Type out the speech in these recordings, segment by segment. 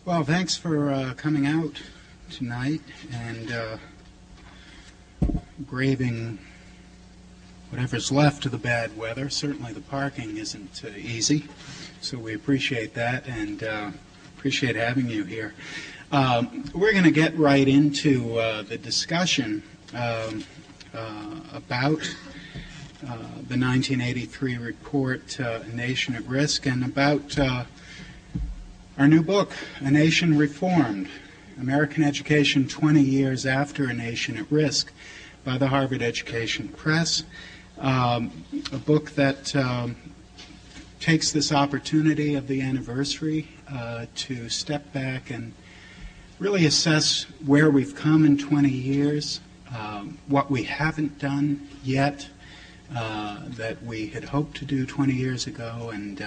Well, thanks for coming out tonight and braving whatever's left of the bad weather. Certainly the parking isn't easy, so we appreciate that and appreciate having you here. We're going to get right into the discussion about the 1983 report, A Nation at Risk, and about our new book, A Nation Reformed, American Education 20 Years After A Nation at Risk, by the Harvard Education Press, a book that takes this opportunity of the anniversary to step back and really assess where we've come in 20 years, what we haven't done yet, that we had hoped to do 20 years ago, and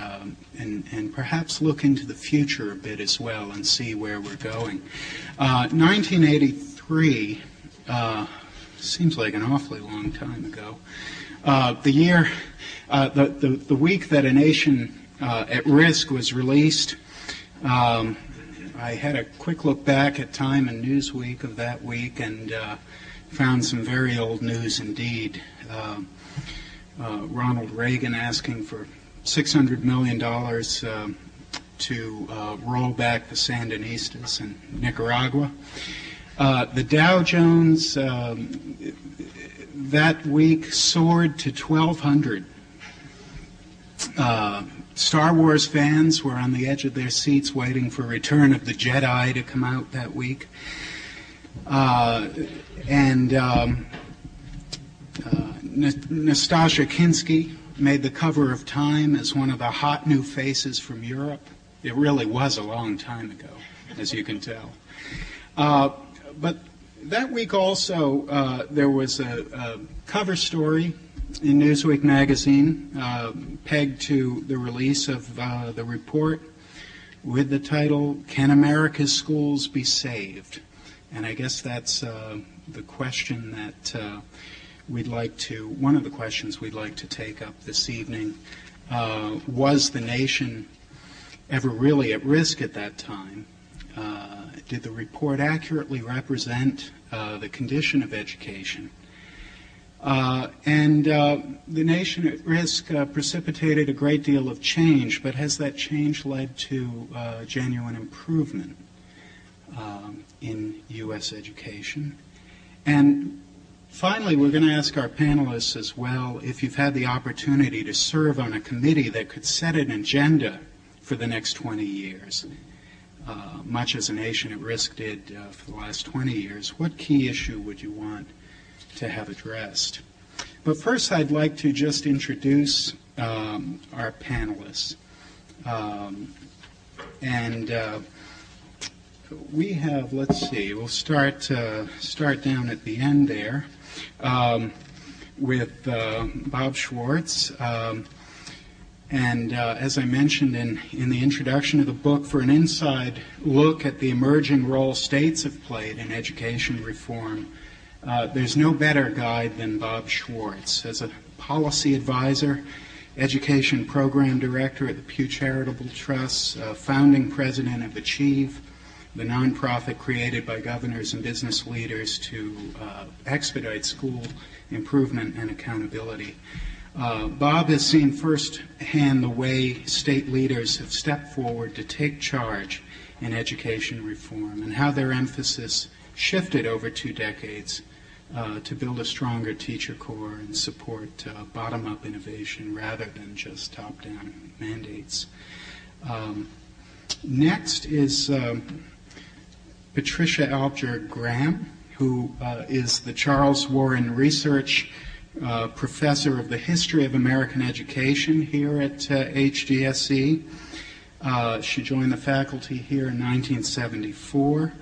perhaps look into the future a bit as well and see where we're going. 1983 seems like an awfully long time ago. The year, the week that A Nation at Risk was released, I had a quick look back at Time and Newsweek of that week and found some very old news indeed. Ronald Reagan asking for $600 million to roll back the Sandinistas in Nicaragua. The Dow Jones that week soared to 1,200. Star Wars fans were on the edge of their seats waiting for Return of the Jedi to come out that week. Nastassja Kinski made the cover of Time as one of the hot new faces from Europe. It really was a long time ago, as you can tell. But that week also, there was a cover story in Newsweek magazine pegged to the release of the report with the title, Can America's Schools Be Saved? And I guess that's the question that one of the questions we'd like to take up this evening. Was the nation ever really at risk at that time? Did the report accurately represent the condition of education? And the nation at risk precipitated a great deal of change, but has that change led to genuine improvement in U.S. education? And finally, we're going to ask our panelists as well if you've had the opportunity to serve on a committee that could set an agenda for the next 20 years, much as A Nation at Risk did for the last 20 years. What key issue would you want to have addressed? But first, I'd like to just introduce our panelists. We have, let's see, we'll start down at the end there with Bob Schwartz. As I mentioned in the introduction of the book, for an inside look at the emerging role states have played in education reform, there's no better guide than Bob Schwartz. As a policy advisor, education program director at the Pew Charitable Trust, founding president of Achieve, the nonprofit created by governors and business leaders to expedite school improvement and accountability. Bob has seen firsthand the way state leaders have stepped forward to take charge in education reform and how their emphasis shifted over 2 decades to build a stronger teacher corps and support bottom-up innovation rather than just top-down mandates. Next is Patricia Alger Graham, who is the Charles Warren Research Professor of the History of American Education here at HGSE. She joined the faculty here in 1974,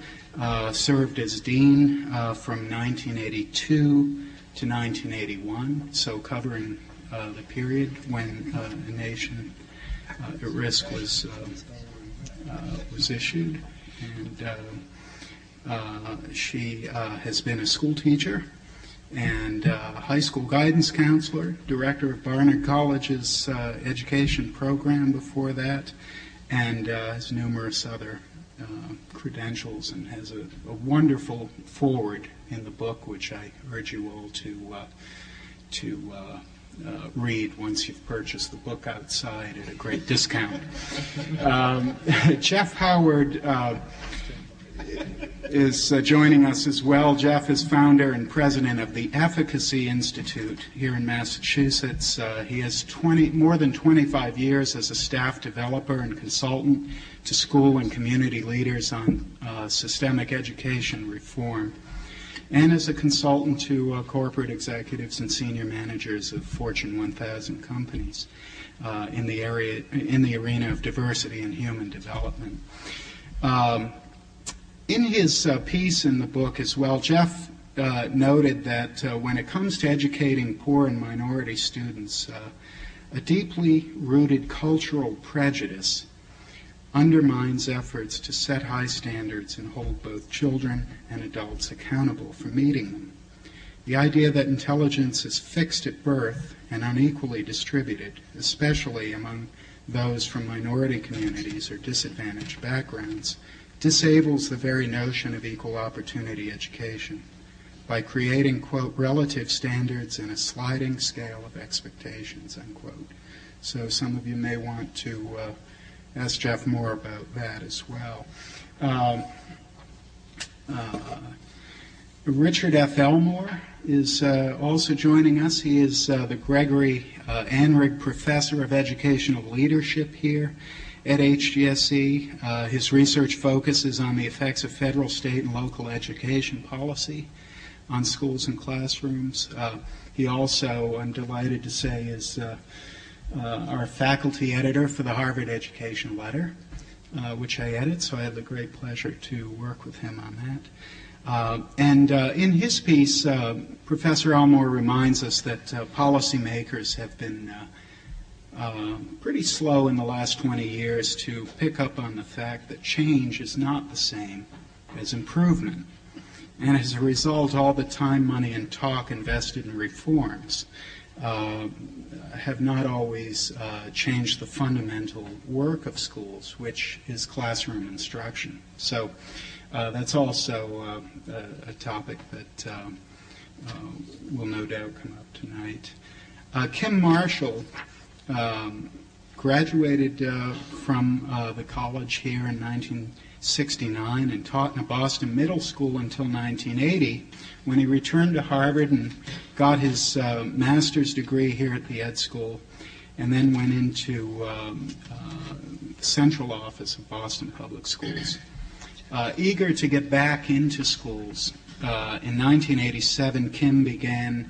served as dean from 1982 to 1981, so covering the period when A Nation at Risk was issued. And she has been a school teacher and high school guidance counselor, director of Barnard College's education program before that, and has numerous other credentials and has a wonderful foreword in the book, which I urge you all to read once you've purchased the book outside at a great discount. Jeff Howard is joining us as well. Jeff is founder and president of the Efficacy Institute here in Massachusetts. He has more than 25 years as a staff developer and consultant to school and community leaders on systemic education reform, and as a consultant to corporate executives and senior managers of Fortune 1000 companies in the arena of diversity and human development. In his piece in the book as well, Jeff noted that when it comes to educating poor and minority students, a deeply rooted cultural prejudice undermines efforts to set high standards and hold both children and adults accountable for meeting them. The idea that intelligence is fixed at birth and unequally distributed, especially among those from minority communities or disadvantaged backgrounds, disables the very notion of equal opportunity education by creating, quote, relative standards and a sliding scale of expectations, unquote. So some of you may want to ask Jeff more about that as well. Richard F. Elmore is also joining us. He is the Gregory Anrig Professor of Educational Leadership here at HGSE. His research focuses on the effects of federal, state, and local education policy on schools and classrooms. He also, I'm delighted to say, is our faculty editor for the Harvard Education Letter, which I edit, so I have the great pleasure to work with him on that. And in his piece, Professor Elmore reminds us that policymakers have been pretty slow in the last 20 years to pick up on the fact that change is not the same as improvement. And as a result, all the time, money, and talk invested in reforms have not always changed the fundamental work of schools, which is classroom instruction. So that's also a topic that will no doubt come up tonight. Kim Marshall graduated from the college here in 1969 and taught in a Boston middle school until 1980, when he returned to Harvard and got his master's degree here at the Ed School, and then went into the central office of Boston Public Schools. Eager to get back into schools, in 1987, Kim began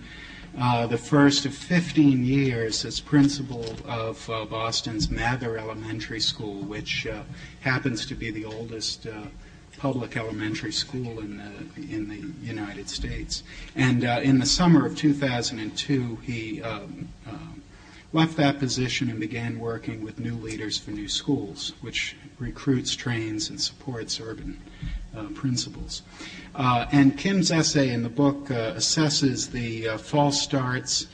the first of 15 years as principal of Boston's Mather Elementary School, which happens to be the oldest public elementary school in the United States. And in the summer of 2002, he left that position and began working with New Leaders for New Schools, which recruits, trains, and supports urban principals. And Kim's essay in the book assesses the false starts,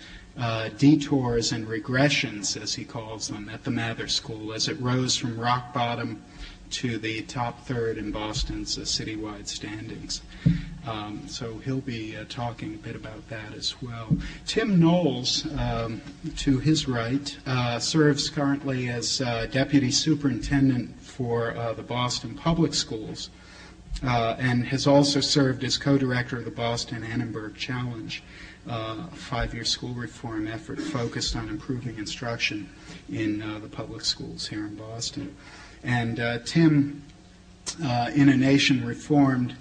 detours, and regressions, as he calls them, at the Mather School as it rose from rock bottom to the top third in Boston's citywide standings. So he'll be talking a bit about that as well. Tim Knowles, to his right, serves currently as Deputy Superintendent for the Boston Public Schools, and has also served as co-director of the Boston Annenberg Challenge, a 5-year school reform effort focused on improving instruction in the public schools here in Boston. And Tim, in A Nation Reformed,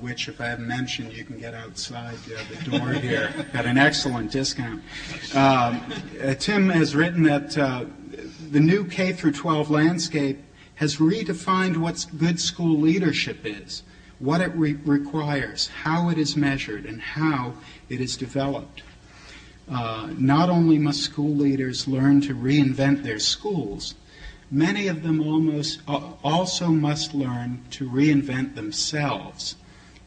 which, if I haven't mentioned, you can get outside the door here at an excellent discount. Tim has written that the new K-12 landscape has redefined what good school leadership is, what it requires, how it is measured, and how it is developed. Not only must school leaders learn to reinvent their schools, many of them also must learn to reinvent themselves.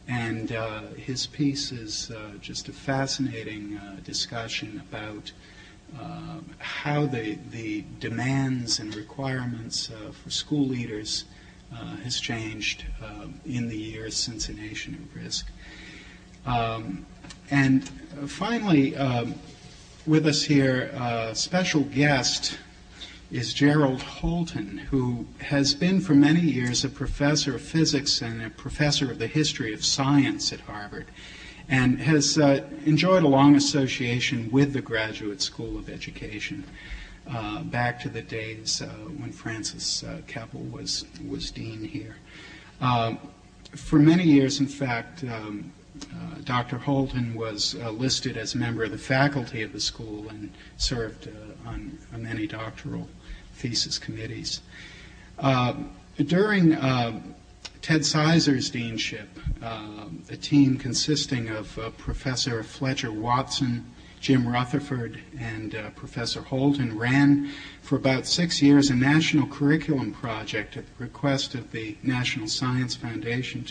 And his piece is just a fascinating discussion about how the demands and requirements for school leaders has changed in the years since A Nation at Risk. And finally, with us here, a special guest is Gerald Holton, who has been for many years a professor of physics and a professor of the history of science at Harvard, and has enjoyed a long association with the Graduate School of Education back to the days when Francis Keppel was dean here. For many years, in fact, Dr. Holton was listed as a member of the faculty of the school and served on many doctoral thesis committees. During Ted Sizer's deanship, a team consisting of Professor Fletcher Watson, Jim Rutherford, and Professor Holton ran for about 6 years a national curriculum project at the request of the National Science Foundation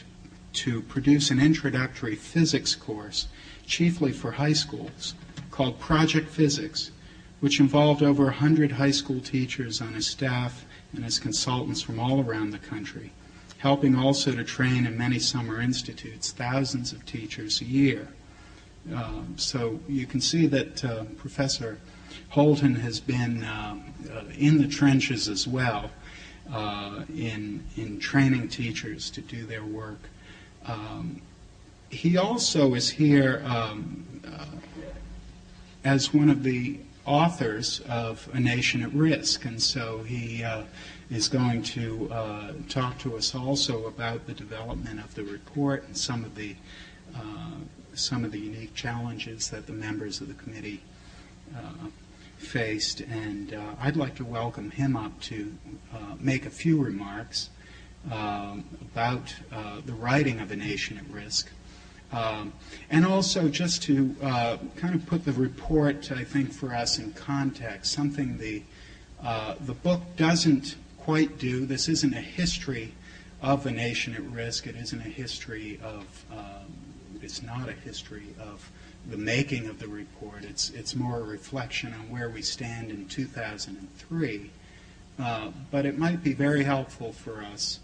to produce an introductory physics course, chiefly for high schools, called Project Physics, which involved over 100 high school teachers on his staff and as consultants from all around the country, helping also to train in many summer institutes thousands of teachers a year. So you can see that Professor Holton has been in the trenches as well in training teachers to do their work. He also is here as one of the authors of A Nation at Risk, and so he is going to talk to us also about the development of the report and some of the unique challenges that the members of the committee faced. And I'd like to welcome him up to make a few remarks about the writing of A Nation at Risk. And also just to kind of put the report, I think, for us in context, something the book doesn't quite do. This isn't a history of A Nation at Risk. It isn't a history of, it's not a history of the making of the report. It's more a reflection on where we stand in 2003. But it might be very helpful for us,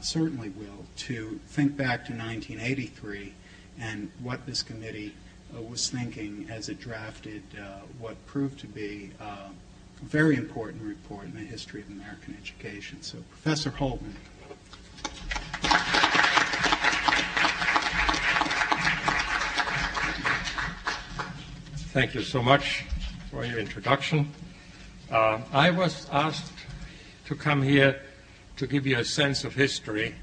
certainly will, to think back to 1983 and what this committee was thinking as it drafted what proved to be a very important report in the history of American education. So, Professor Holton. Thank you so much for your introduction. I was asked to come here to give you a sense of history,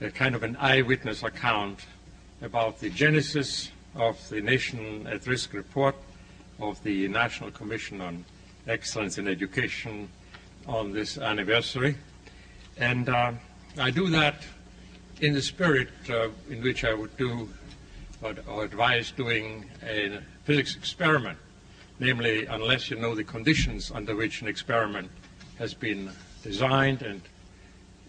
a kind of an eyewitness account about the genesis of the Nation at Risk report of the National Commission on Excellence in Education on this anniversary. And I do that in the spirit in which I would do or advise doing a physics experiment, namely, unless you know the conditions under which an experiment has been designed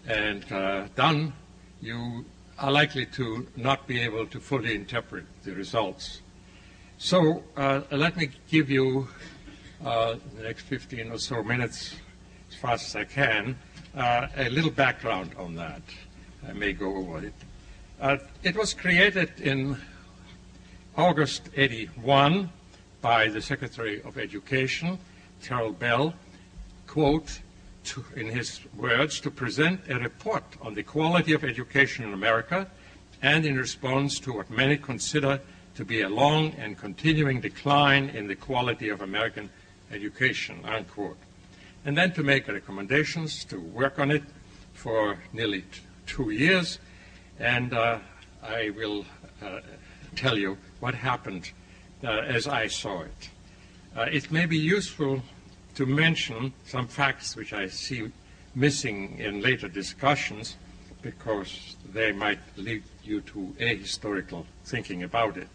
and done, you are likely to not be able to fully interpret the results. So let me give you the next 15 or so minutes, as fast as I can, a little background on that. I may go over it. It was created in August '81 by the Secretary of Education, Terrell Bell, quote, in his words, to present a report on the quality of education in America and in response to what many consider to be a long and continuing decline in the quality of American education, unquote. And then to make recommendations to work on it for nearly 2 years. And I will tell you what happened as I saw it. It may be useful to mention some facts which I see missing in later discussions because they might lead you to ahistorical thinking about it.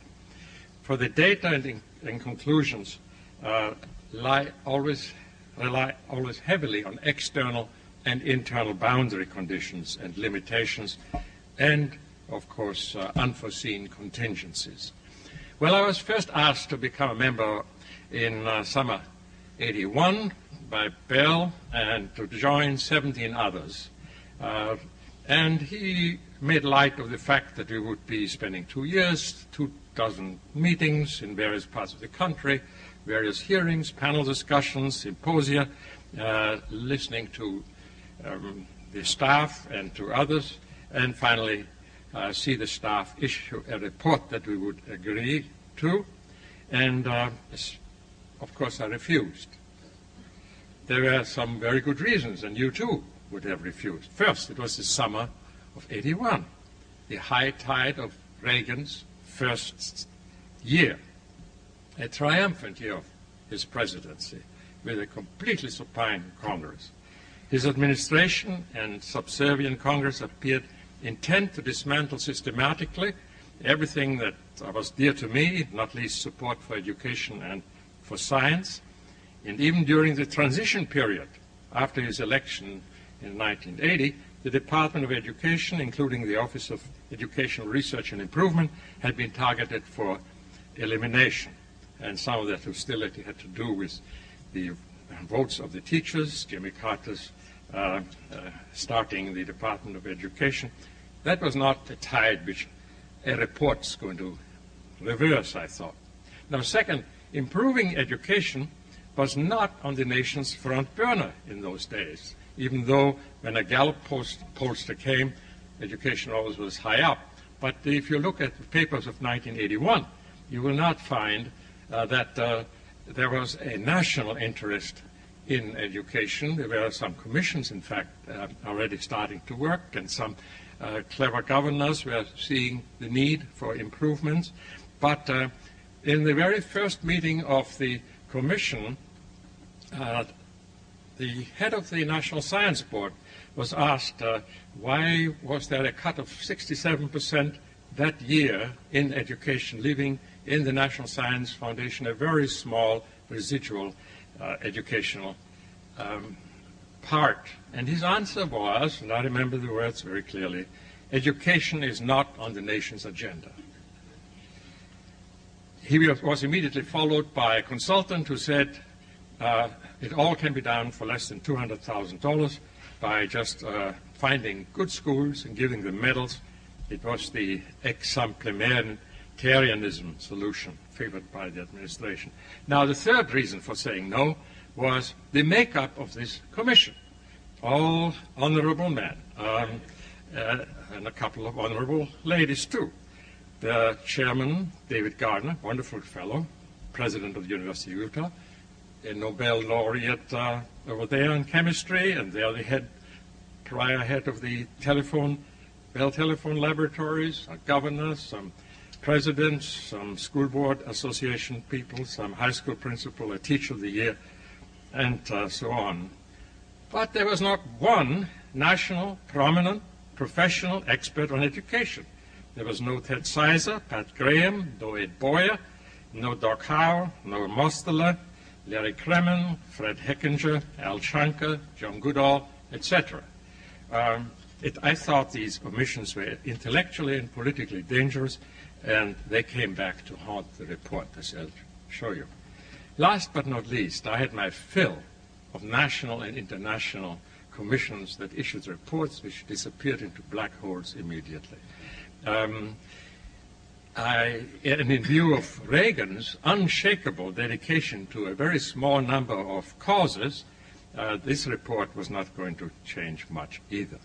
For the data and conclusions rely always heavily on external and internal boundary conditions and limitations and, of course, unforeseen contingencies. Well, I was first asked to become a member in summer '81 by Bell and to join 17 others And he made light of the fact that we would be spending 2 years, 2,000 meetings in various parts of the country, various hearings, panel discussions, symposia, listening to the staff and to others, and finally see the staff issue a report that we would agree to. And of course I refused. There were some very good reasons, and you too would have refused. First, it was the summer of '81, the high tide of Reagan's first year, a triumphant year of his presidency, with a completely supine Congress. His administration and subservient Congress appeared intent to dismantle systematically everything that was dear to me, not least support for education and for science. And even during the transition period after his election in 1980, the Department of Education, including the Office of Educational Research and Improvement, had been targeted for elimination. And some of that hostility had to do with the votes of the teachers, Jimmy Carter's starting the Department of Education. That was not the tide which a report's going to reverse, I thought. Now, second, improving education was not on the nation's front burner in those days, even though when a Gallup pollster came, education always was high up. But if you look at the papers of 1981, you will not find that there was a national interest in education. There were some commissions, in fact, already starting to work, and some clever governors were seeing the need for improvements. But in the very first meeting of the commission, the head of the National Science Board was asked why was there a cut of 67% that year in education, leaving in the National Science Foundation a very small residual educational part. And his answer was, and I remember the words very clearly, education is not on the nation's agenda. He was immediately followed by a consultant who said it all can be done for less than $200,000 by just finding good schools and giving them medals. It was the exemplamentarianism solution favored by the administration. Now, the third reason for saying no was the makeup of this commission. All honorable men, and a couple of honorable ladies too. The chairman, David Gardner, wonderful fellow, president of the University of Utah, a Nobel laureate over there in chemistry, and the other prior head of the Bell Telephone Laboratories, a governor, some presidents, some school board association people, some high school principal, a teacher of the year, and so on. But there was not one national, prominent, professional expert on education. There was no Ted Sizer, Pat Graham, no Ed Boyer, no Doc Howe, no Mosteller, Larry Kremen, Fred Heckinger, Al Shanker, John Goodall, etc. I thought these omissions were intellectually and politically dangerous, and they came back to haunt the report, as I'll show you. Last but not least, I had my fill of national and international commissions that issued reports which disappeared into black holes immediately. And in view of Reagan's unshakable dedication to a very small number of causes, this report was not going to change much either.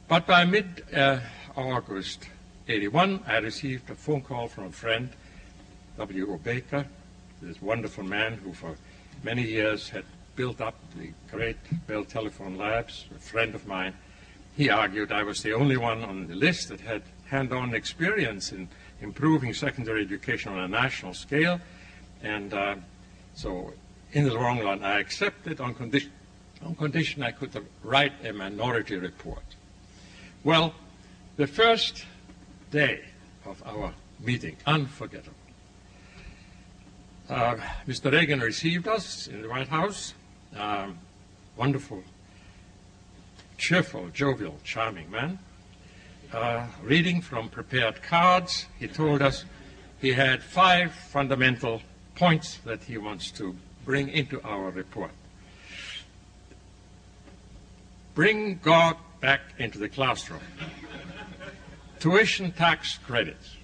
But by mid-August '81, I received a phone call from a friend, W.O. Baker, this wonderful man who for many years had built up the great Bell Telephone Labs, a friend of mine. He argued I was the only one on the list that had hand-on experience in improving secondary education on a national scale, and so in the long run I accepted on condition I could write a minority report. Well, the first day of our meeting, unforgettable. Mr. Reagan received us in the White House, wonderful, cheerful, jovial, charming man. Reading from prepared cards, he told us he had 5 fundamental points that he wants to bring into our report. Bring God back into the classroom. Tuition tax credits,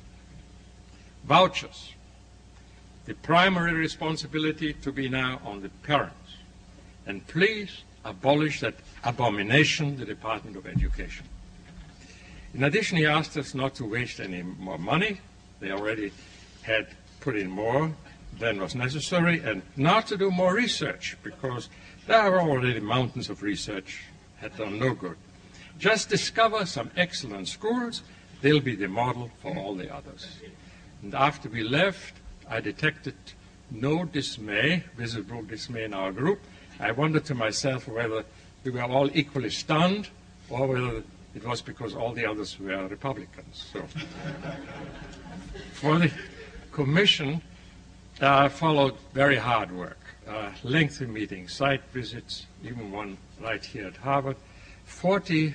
vouchers, the primary responsibility to be now on the parents. And please abolish that abomination, the Department of Education. In addition, he asked us not to waste any more money. They already had put in more than was necessary, and not to do more research, because there were already mountains of research had done no good. Just discover some excellent schools. They'll be the model for all the others. And after we left, I detected no dismay, visible dismay in our group. I wondered to myself whether we were all equally stunned or whether it was because all the others were Republicans. So, for the commission, followed very hard work, lengthy meetings, site visits, even one right here at Harvard, 40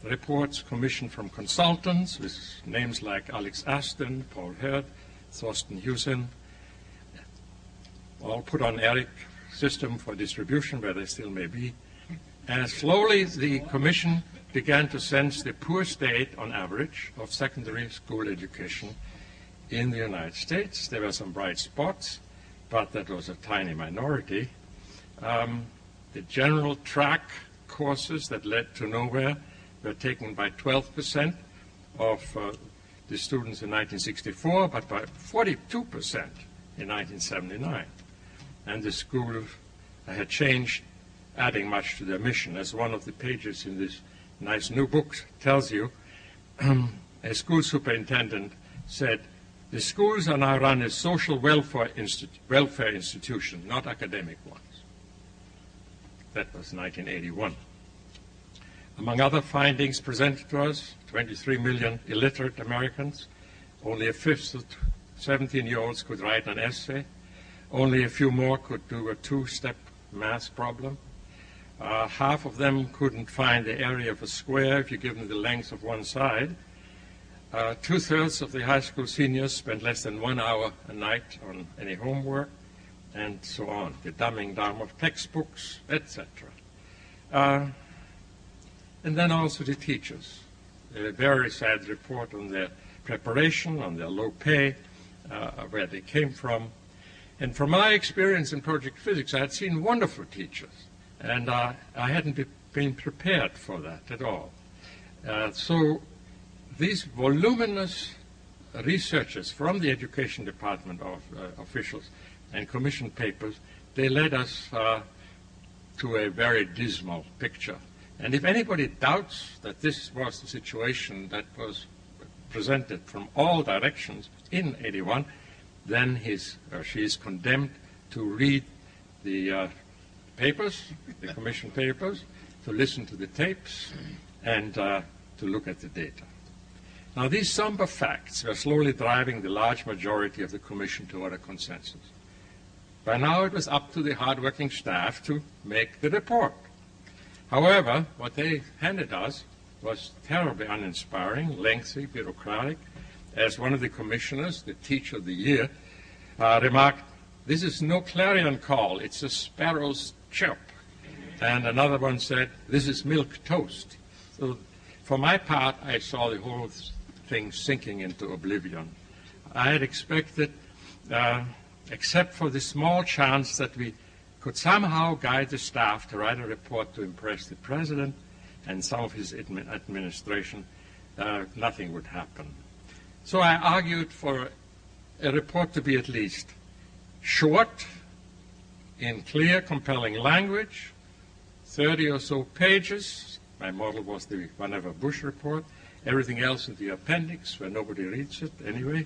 reports commissioned from consultants with names like Alex Aston, Paul Hurd, Thorsten Hewson, all put on ERIC system for distribution, where they still may be. And slowly the commission began to sense the poor state, on average, of secondary school education in the United States. There were some bright spots, but that was a tiny minority. The general track courses that led to nowhere were taken by 12% of the students in 1964, but by 42% in 1979. And the school had changed, adding much to their mission. As one of the pages in this nice new book tells you, a school superintendent said, "The schools are now run as social welfare institutions, not academic ones." That was 1981. Among other findings presented to us, 23 million illiterate Americans, only a fifth of 17-year-olds could write an essay, only a few more could do a two-step math problem. Half of them couldn't find the area of a square if you give them the length of one side. Two-thirds of the high school seniors spent less than 1 hour a night on any homework, and so on. The dumbing down of textbooks, etc. And then also the teachers. A very sad report on their preparation, on their low pay, where they came from. And from my experience in project physics, I had seen wonderful teachers, and I hadn't been prepared for that at all. So these voluminous researches from the education department of officials and commission papers, they led us to a very dismal picture. And if anybody doubts that this was the situation that was presented from all directions in 81, then he or she is condemned to read the papers, the commission papers, to listen to the tapes, and to look at the data. Now, these somber facts were slowly driving the large majority of the commission toward a consensus. By now, it was up to the hardworking staff to make the report. However, what they handed us was terribly uninspiring, lengthy, bureaucratic. As one of the commissioners, the teacher of the year, remarked, "This is no clarion call, it's a sparrow's chirp." And another one said, "This is milk toast." So for my part, I saw the whole thing sinking into oblivion. I had expected, except for the small chance that we could somehow guide the staff to write a report to impress the president and some of his administration, nothing would happen. So I argued for a report to be at least short, in clear, compelling language, 30 or so pages. My model was the Vannevar Bush report. Everything else in the appendix, where nobody reads it anyway.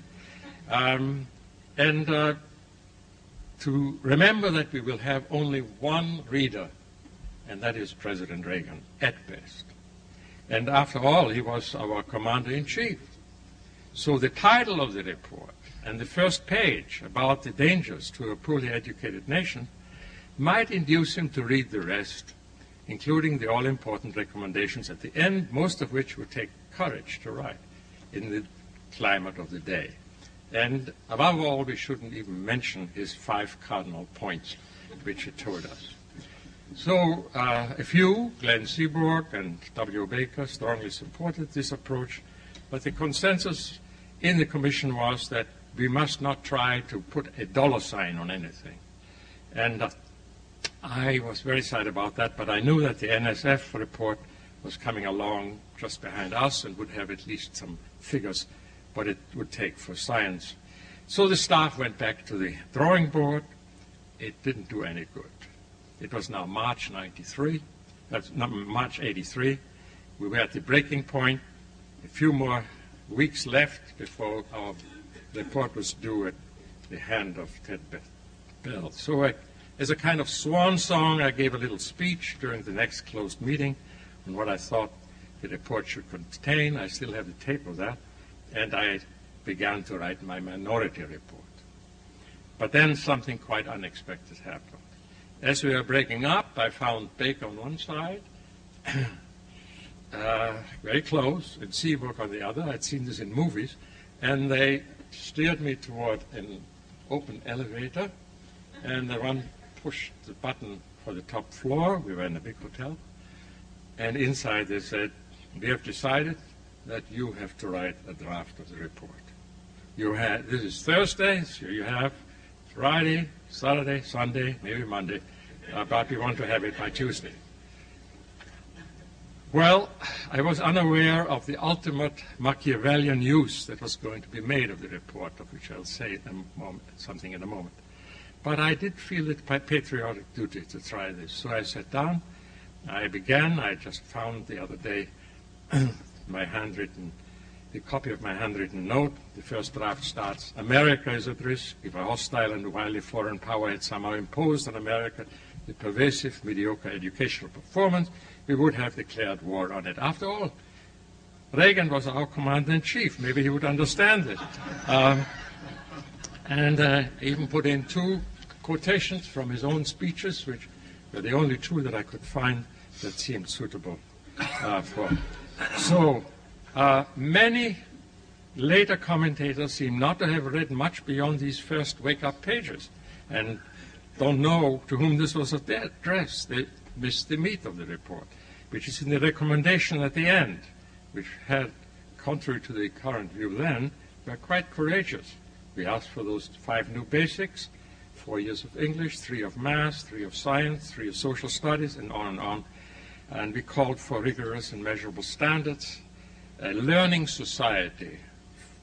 To remember that we will have only one reader, and that is President Reagan, at best. And after all, he was our commander-in-chief. So the title of the report and the first page about the dangers to a poorly educated nation might induce him to read the rest, including the all-important recommendations at the end, most of which would take courage to write in the climate of the day. And above all, we shouldn't even mention his 5 cardinal points, which he told us. So a few, Glenn Seaborg and W. Baker, strongly supported this approach, but the consensus in the commission was that we must not try to put a dollar sign on anything. And I was very sad about that, but I knew that the NSF report was coming along just behind us and would have at least some figures what it would take for science. So the staff went back to the drawing board. It didn't do any good. It was now March 93, March 83. We were at the breaking point. A few more weeks left before our report was due at the hand of Ted Bell. So as a kind of swan song, I gave a little speech during the next closed meeting on what I thought the report should contain. I still have the tape of that. And I began to write my minority report. But then something quite unexpected happened. As we were breaking up, I found Baker on one side, very close, and Seaborg on the other. I'd seen this in movies. And they steered me toward an open elevator, and the one pushed the button for the top floor. We were in a big hotel. And inside they said, "We have decided that you have to write a draft of the report. This is Thursday, so you have Friday, Saturday, Sunday, maybe Monday, but we want to have it by Tuesday." Well, I was unaware of the ultimate Machiavellian use that was going to be made of the report, of which I'll say something in a moment. But I did feel it my patriotic duty to try this. So I sat down, I began, I just found the other day the copy of my handwritten note. The first draft starts, "America is at risk if a hostile and wily foreign power had somehow imposed on America the pervasive, mediocre educational performance, we would have declared war on it." After all, Reagan was our commander-in-chief. Maybe he would understand it. And I even put in 2 quotations from his own speeches, which were the only 2 that I could find that seemed suitable for. So many later commentators seem not to have read much beyond these first wake-up pages and don't know to whom this was addressed. They missed the meat of the report, which is in the recommendation at the end, which had, contrary to the current view then, were quite courageous. We asked for those 5 new basics, 4 years of English, 3 of math, 3 of science, 3 of social studies, and on and on. And we called for rigorous and measurable standards, a learning society,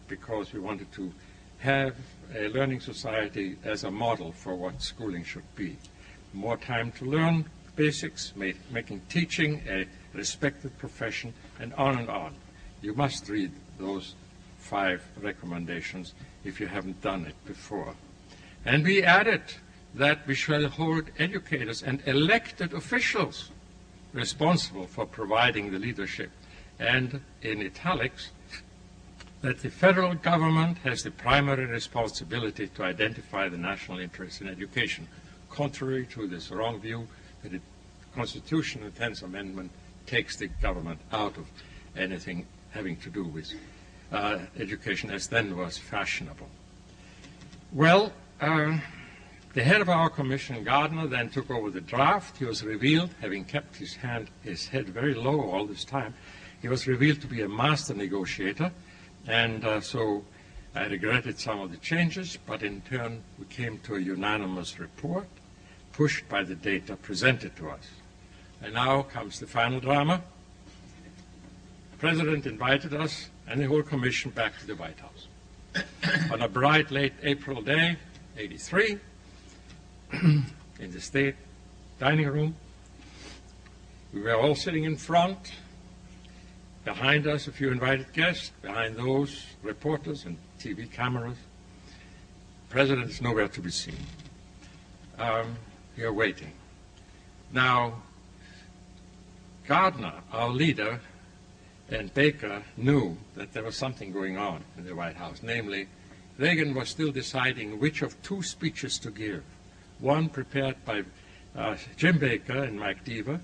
because we wanted to have a learning society as a model for what schooling should be. More time to learn basics, making teaching a respected profession, and on and on. You must read those 5 recommendations if you haven't done it before. And we added that we shall hold educators and elected officials responsible for providing the leadership, and in italics, that the federal government has the primary responsibility to identify the national interest in education, contrary to this wrong view that the Constitution, the 10th Amendment, takes the government out of anything having to do with education as then was fashionable. Well, the head of our commission, Gardner, then took over the draft. He was revealed, having kept his head very low all this time, he was revealed to be a master negotiator, and so I regretted some of the changes, but in turn we came to a unanimous report pushed by the data presented to us. And now comes the final drama. The President invited us and the whole commission back to the White House. On a bright late April day, 83, in the state dining room, we were all sitting in front. Behind us, a few invited guests. Behind those, reporters and TV cameras. The President is nowhere to be seen. We are waiting. Now, Gardner, our leader, and Baker knew that there was something going on in the White House. Namely, Reagan was still deciding which of 2 speeches to give. One prepared by Jim Baker and Mike Deaver,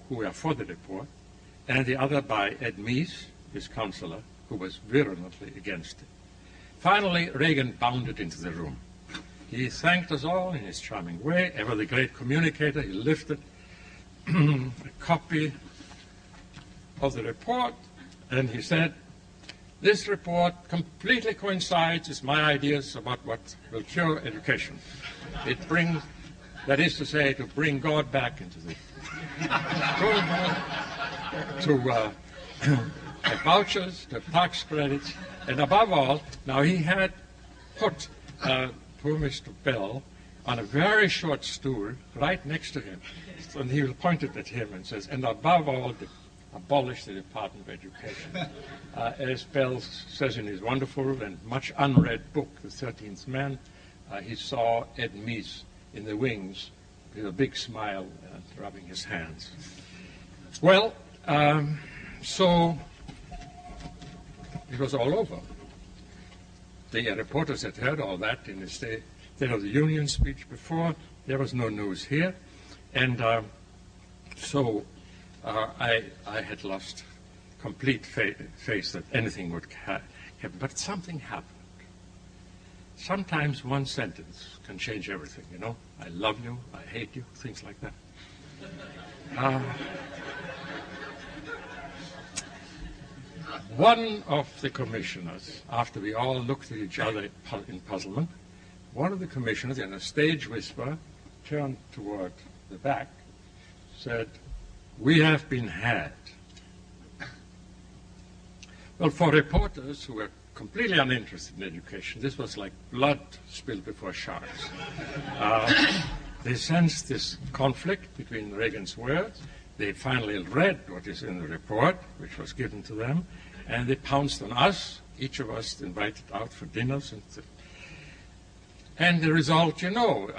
who were for the report, and the other by Ed Meese, his counselor, who was virulently against it. Finally, Reagan bounded into the room. he thanked us all in his charming way. Ever the great communicator, he lifted a copy of the report, and he said, "This report completely coincides with my ideas about what will cure education. It brings, that is to say, to bring God back into the to vouchers, to tax credits, and above all, now he had put poor Mr. Bell on a very short stool right next to him, and he pointed at him and says, and above all, abolish the Department of Education." As Bell says in his wonderful and much unread book, The 13th Man, he saw Ed Meese in the wings with a big smile and rubbing his hands. Well, so it was all over. The reporters had heard all that in the State of the Union speech before. There was no news here. And so I had lost complete faith that anything would happen. But something happened. Sometimes one sentence can change everything, you know. I love you, I hate you, things like that. One of the commissioners, after we all looked at each other in puzzlement, one of the commissioners, in a stage whisper, turned toward the back, said, "We have been had." Well, for reporters who were completely uninterested in education, this was like blood spilled before sharks. They sensed this conflict between Reagan's words. They finally read what is in the report, which was given to them, and they pounced on us, each of us invited out for dinners. And the result, you know,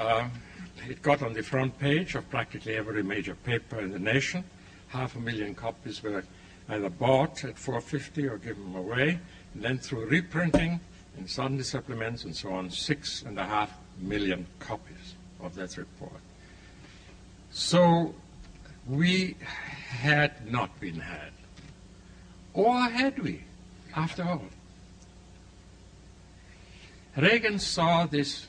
it got on the front page of practically every major paper in the nation. 500,000 copies were either bought at $4.50 or given away, and then through reprinting and Sunday supplements and so on, 6.5 million copies of that report. So we had not been had. Or had we, after all? Reagan saw this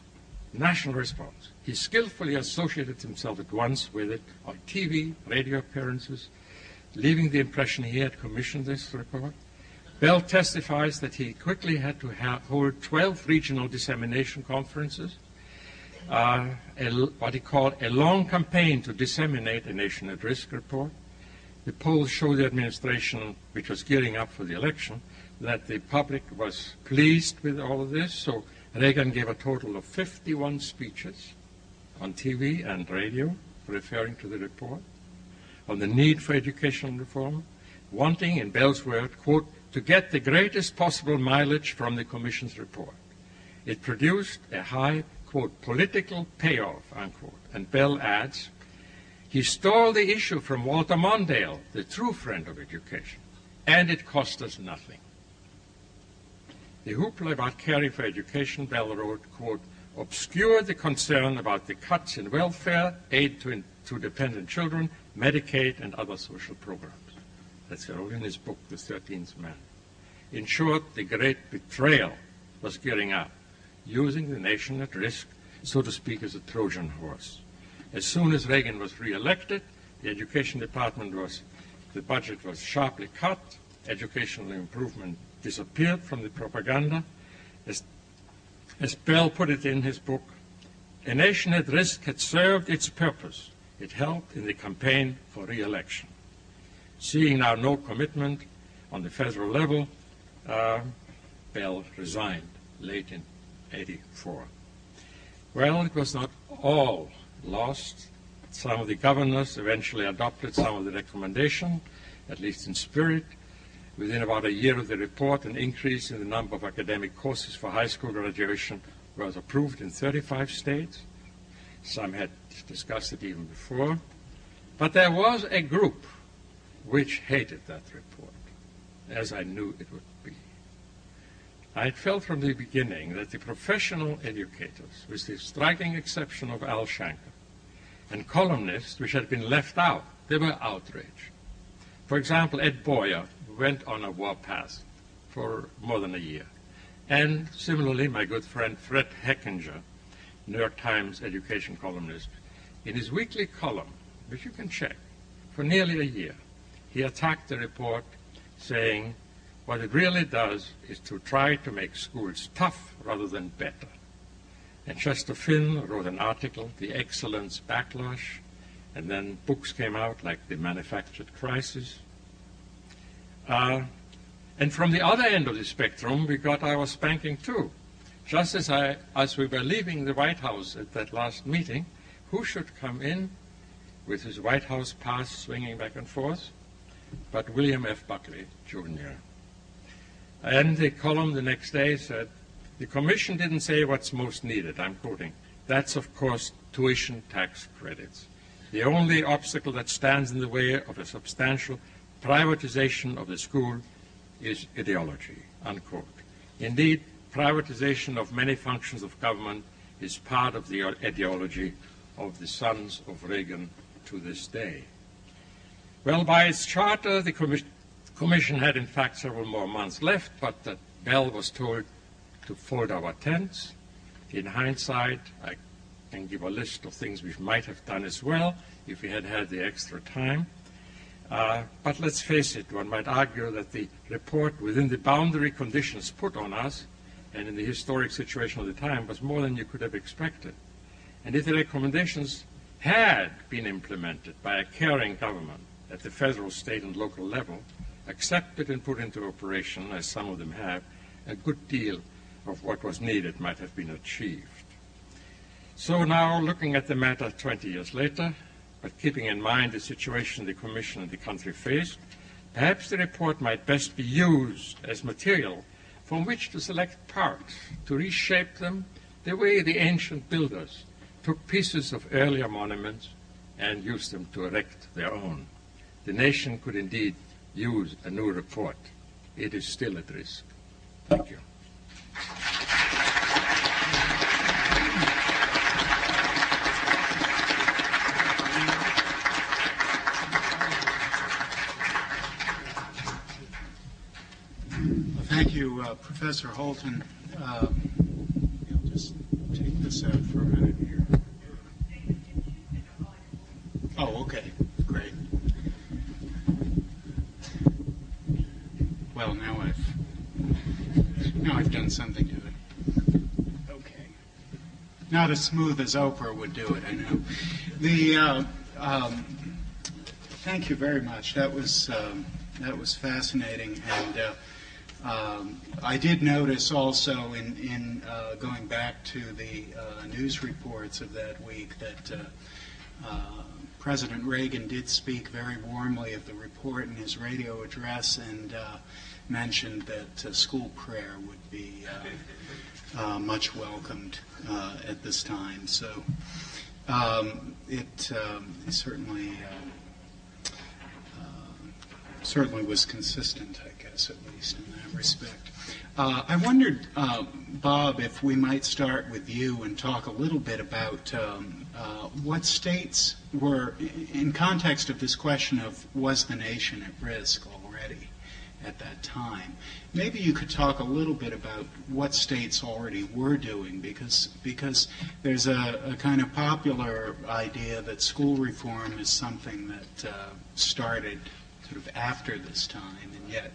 national response. He skillfully associated himself at once with it on TV, radio appearances, leaving the impression he had commissioned this report. Bell testifies that he quickly had to hold 12 regional dissemination conferences, what he called a long campaign to disseminate a nation at risk report. The polls show the administration, which was gearing up for the election, that the public was pleased with all of this. So Reagan gave a total of 51 speeches on TV and radio referring to the report on the need for educational reform, wanting, in Bell's word, quote, to get the greatest possible mileage from the Commission's report. It produced a high, quote, political payoff, unquote. And Bell adds, he stole the issue from Walter Mondale, the true friend of education, and it cost us nothing. The hoopla about caring for education, Bell wrote, quote, obscured the concern about the cuts in welfare, aid to dependent children, Medicaid, and other social programs. That's all in his book, The 13th Man. In short, the great betrayal was gearing up, using the nation at risk, so to speak, as a Trojan horse. As soon as Reagan was re-elected, the Education Department the budget was sharply cut, educational improvement disappeared from the propaganda. As Bell put it in his book, a nation at risk had served its purpose. It helped in the campaign for re-election. Seeing now no commitment on the federal level, Bell resigned late in '84. Well, it was not all lost. Some of the governors eventually adopted some of the recommendation, at least in spirit. Within about a year of the report, an increase in the number of academic courses for high school graduation was approved in 35 states. Some had discussed it even before. But there was a group which hated that report, as I knew it would be. I had felt from the beginning that the professional educators, with the striking exception of Al Shanker, and columnists which had been left out, they were outraged. For example, Ed Boyer went on a warpath for more than a year. And similarly, my good friend Fred Heckinger New York Times education columnist. In his weekly column, which you can check, for nearly a year, he attacked the report, saying what it really does is to try to make schools tough rather than better. And Chester Finn wrote an article, The Excellence Backlash, and then books came out like The Manufactured Crisis. And from the other end of the spectrum, we got our spanking too. Just as we were leaving the White House at that last meeting, who should come in with his White House pass swinging back and forth? But William F. Buckley Jr. And the column the next day said, the commission didn't say what's most needed, I'm quoting. That's, of course, tuition tax credits. The only obstacle that stands in the way of a substantial privatization of the school is ideology, unquote. Indeed, privatization of many functions of government is part of the ideology of the sons of Reagan to this day. Well, by its charter, the commission had in fact several more months left, but that Bell was told to fold our tents. In hindsight, I can give a list of things we might have done as well if we had had the extra time. But let's face it, one might argue that the report, within the boundary conditions put on us, and in the historic situation of the time, was more than you could have expected. And if the recommendations had been implemented by a caring government at the federal, state, and local level, accepted and put into operation, as some of them have, a good deal of what was needed might have been achieved. So now, looking at the matter 20 years later, but keeping in mind the situation the Commission and the country faced, perhaps the report might best be used as material from which to select parts, to reshape them the way the ancient builders took pieces of earlier monuments and used them to erect their own. The nation could indeed use a new report. It is still at risk. Thank you. Thank you, Professor Holton. I'll just take this out for a minute here. Oh, okay, great. Well, now I've done something to it. Okay. Not as smooth as Oprah would do it, I know. Thank you very much. That was fascinating, and I did notice also in going back to the news reports of that week that President Reagan did speak very warmly of the report in his radio address and mentioned that school prayer would be much welcomed at this time. So it certainly was consistent, I guess, at least in that respect. I wondered, Bob, if we might start with you and talk a little bit about what states were, in context of this question of was the nation at risk already at that time. Maybe you could talk a little bit about what states already were doing, because there's a kind of popular idea that school reform is something that started sort of after this time, and yet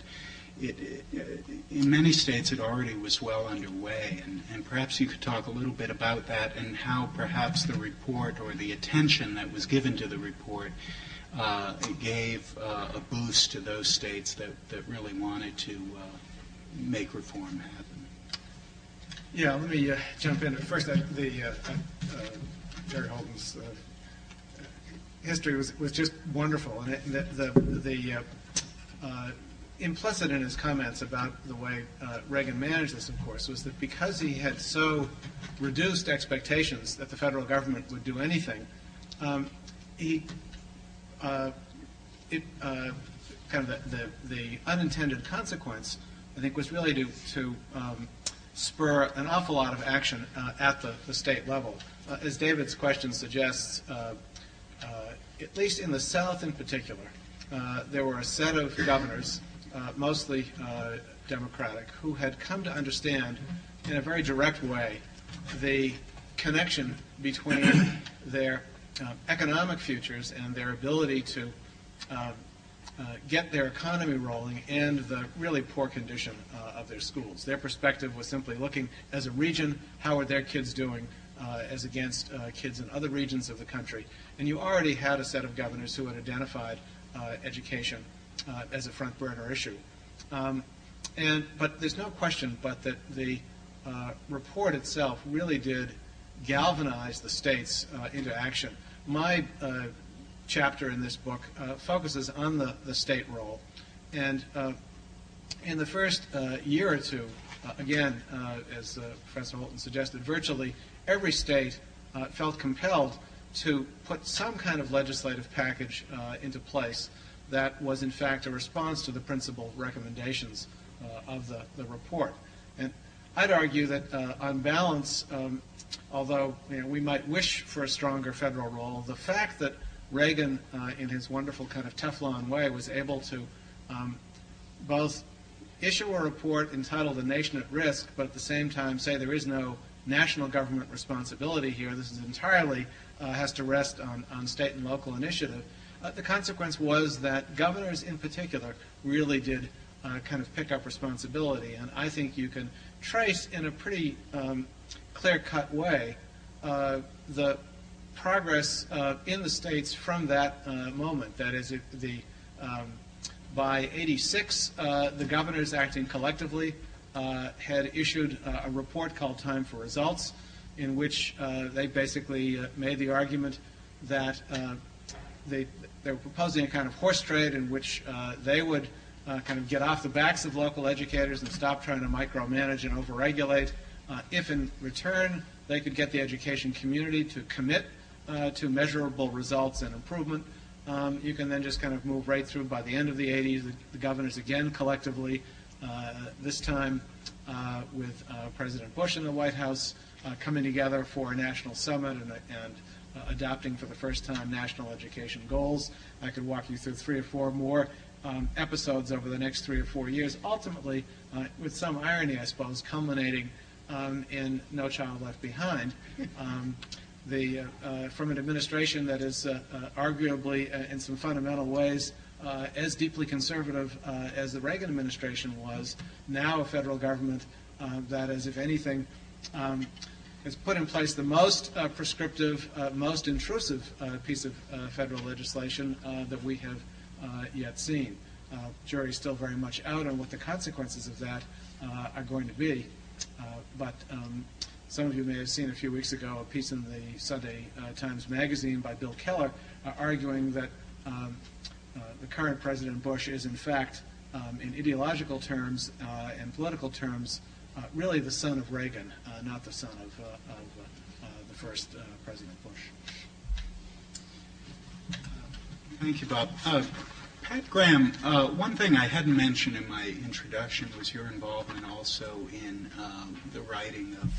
in many states it already was well underway, and perhaps you could talk a little bit about that and how perhaps the report or the attention that was given to the report gave a boost to those states that really wanted to make reform happen. Yeah, let me jump in. First, Gerald Holton's history was just wonderful, and the implicit in his comments about the way Reagan managed this, of course, was that because he had so reduced expectations that the federal government would do anything, the unintended consequence, I think, was really to spur an awful lot of action at the state level. As David's question suggests, at least in the South in particular, there were a set of governors, mostly Democratic, who had come to understand in a very direct way the connection between their economic futures and their ability to get their economy rolling and the really poor condition of their schools. Their perspective was simply looking as a region, how are their kids doing as against kids in other regions of the country. And you already had a set of governors who had identified education as a front burner issue. But there's no question but that the report itself really did galvanize the states into action. My chapter in this book focuses on the state role. And in the first year or two, again, as Professor Holton suggested, virtually every state felt compelled to put some kind of legislative package into place that was in fact a response to the principal recommendations of the report. And I'd argue that on balance, although we might wish for a stronger federal role, the fact that Reagan, in his wonderful kind of Teflon way, was able to both issue a report entitled "The Nation at Risk," but at the same time say there is no national government responsibility here. This is entirely has to rest on state and local initiative. The consequence was that governors in particular really did kind of pick up responsibility. And I think you can trace in a pretty clear-cut way the progress in the states from that moment. That is, by '86, the governors acting collectively had issued a report called Time for Results, in which they basically made the argument that they were proposing a kind of horse trade in which they would kind of get off the backs of local educators and stop trying to micromanage and overregulate. If in return they could get the education community to commit to measurable results and improvement, you can then just kind of move right through. By the end of the '80s, the governors again collectively, this time with President Bush in the White House, coming together for a national summit and adopting for the first time national education goals. I could walk you through 3 or 4 more episodes over the next 3 or 4 years, ultimately, with some irony, I suppose, culminating in No Child Left Behind. From an administration that is arguably, in some fundamental ways, as deeply conservative as the Reagan administration was, now a federal government that is, if anything, has put in place the most prescriptive, most intrusive piece of federal legislation that we have yet seen. Jury's still very much out on what the consequences of that are going to be. But some of you may have seen a few weeks ago a piece in the Sunday Times Magazine by Bill Keller arguing that the current President Bush is, in fact, in ideological terms and political terms, really the son of Reagan, not the son of the first President Bush. Thank you, Bob. Pat Graham, one thing I hadn't mentioned in my introduction was your involvement also in the writing of,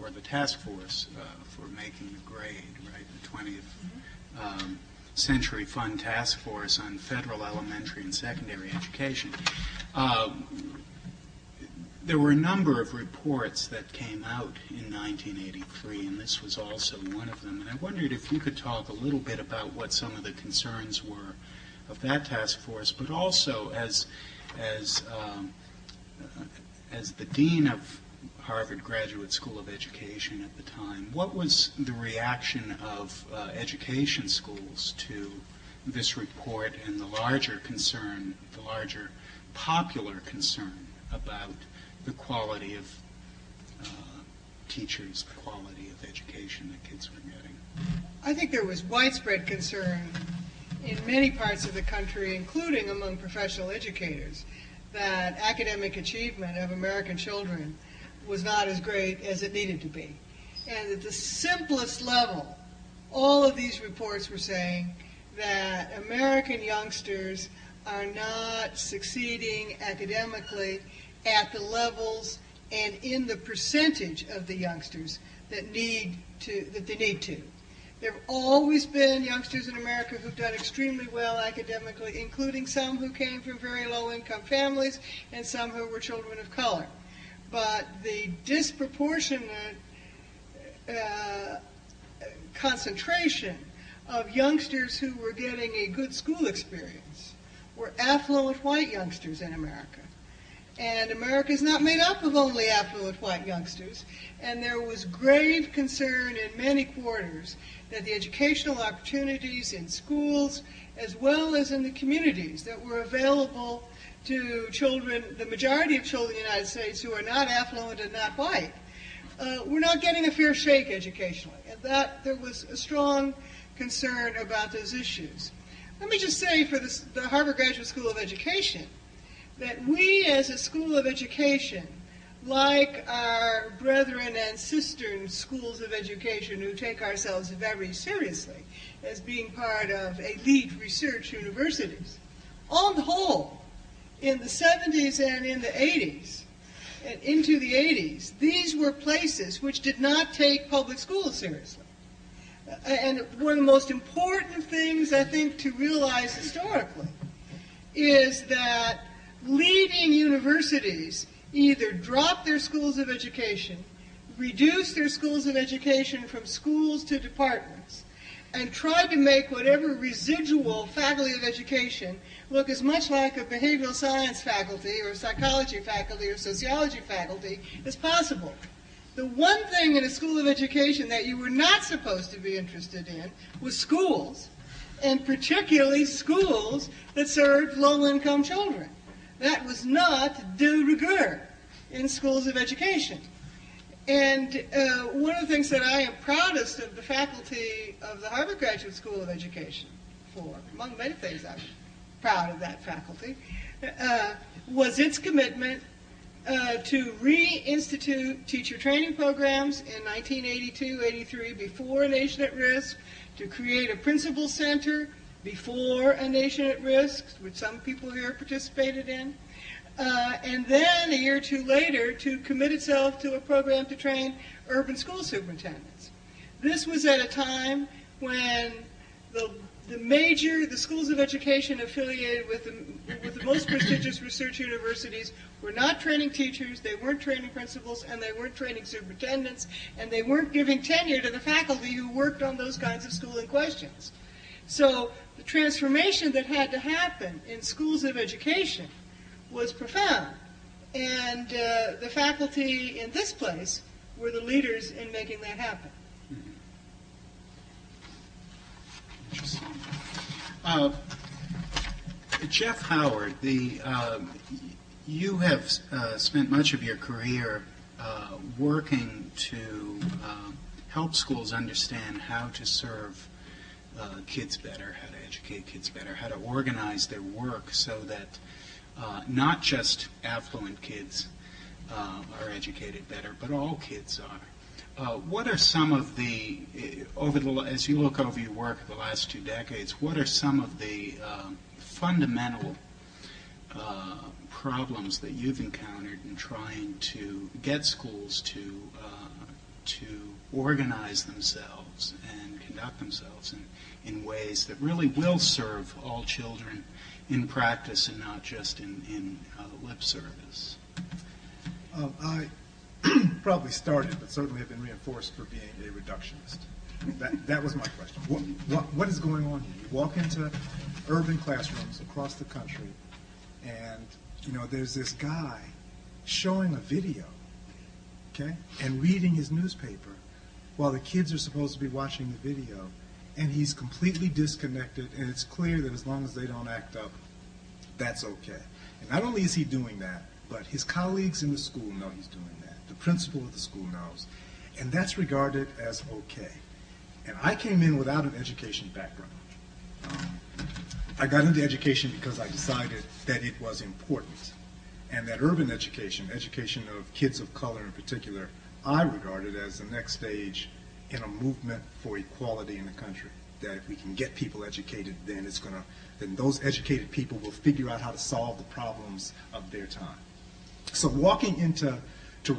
or the task force for making the grade, right, the 20th Century Fund Task Force on Federal Elementary and Secondary Education. There were a number of reports that came out in 1983, and this was also one of them. And I wondered if you could talk a little bit about what some of the concerns were of that task force, but also as the dean of Harvard Graduate School of Education at the time, what was the reaction of education schools to this report and the larger concern, the larger popular concern about the quality of teachers, the quality of education that kids were getting? I think there was widespread concern in many parts of the country, including among professional educators, that academic achievement of American children was not as great as it needed to be. And at the simplest level, all of these reports were saying that American youngsters are not succeeding academically at the levels and in the percentage of the youngsters that they need to. There have always been youngsters in America who've done extremely well academically, including some who came from very low-income families and some who were children of color. But the disproportionate concentration of youngsters who were getting a good school experience were affluent white youngsters in America. And America is not made up of only affluent white youngsters. And there was grave concern in many quarters that the educational opportunities in schools, as well as in the communities that were available to children, the majority of children in the United States who are not affluent and not white, were not getting a fair shake educationally. And that there was a strong concern about those issues. Let me just say for the Harvard Graduate School of Education, that we as a school of education, like our brethren and sisters schools of education who take ourselves very seriously as being part of elite research universities, on the whole, in the 70s and in the 80s, and into the 80s, these were places which did not take public schools seriously. And one of the most important things, I think, to realize historically is that leading universities either dropped their schools of education, reduced their schools of education from schools to departments, and tried to make whatever residual faculty of education look as much like a behavioral science faculty or psychology faculty or sociology faculty as possible. The one thing in a school of education that you were not supposed to be interested in was schools, and particularly schools that served low-income children. That was not de rigueur in schools of education. And one of the things that I am proudest of the faculty of the Harvard Graduate School of Education for, among many things I'm proud of that faculty, was its commitment to reinstitute teacher training programs in 1982-83 before A Nation at Risk, to create a principal center before A Nation at Risk, which some people here participated in, and then a year or two later to commit itself to a program to train urban school superintendents. This was at a time when the schools of education affiliated with the most prestigious research universities were not training teachers, they weren't training principals, and they weren't training superintendents, and they weren't giving tenure to the faculty who worked on those kinds of schooling questions. So the transformation that had to happen in schools of education was profound. And the faculty in this place were the leaders in making that happen. Jeff Howard, you have spent much of your career working to help schools understand how to serve kids better, how to educate kids better, how to organize their work so that not just affluent kids are educated better, but all kids are. What are some of the, as you look over your work the last 2 decades, what are some of the fundamental problems that you've encountered in trying to get schools to organize themselves and conduct themselves in ways that really will serve all children in practice and not just in lip service? I probably started, but certainly have been reinforced for being a reductionist. That was my question. What is going on here? You walk into urban classrooms across the country, and there's this guy showing a video, okay, and reading his newspaper while the kids are supposed to be watching the video, and he's completely disconnected, and it's clear that as long as they don't act up, that's okay. And not only is he doing that, but his colleagues in the school know he's doing that. The principal of the school knows. And that's regarded as okay. And I came in without an education background. I got into education because I decided that it was important. And that urban education, education of kids of color in particular, I regarded as the next stage in a movement for equality in the country. That if we can get people educated, then those educated people will figure out how to solve the problems of their time. So walking into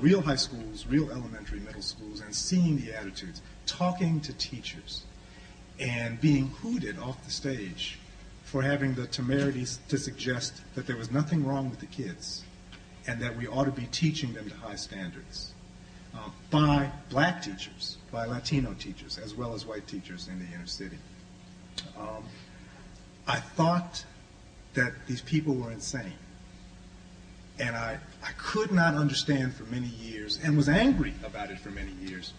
real high schools, real elementary, middle schools, and seeing the attitudes, talking to teachers, and being hooted off the stage for having the temerity to suggest that there was nothing wrong with the kids and that we ought to be teaching them to high standards. by black teachers, by Latino teachers, as well as white teachers in the inner city. I thought that these people were insane. And I could not understand for many years, and was angry about it for many years.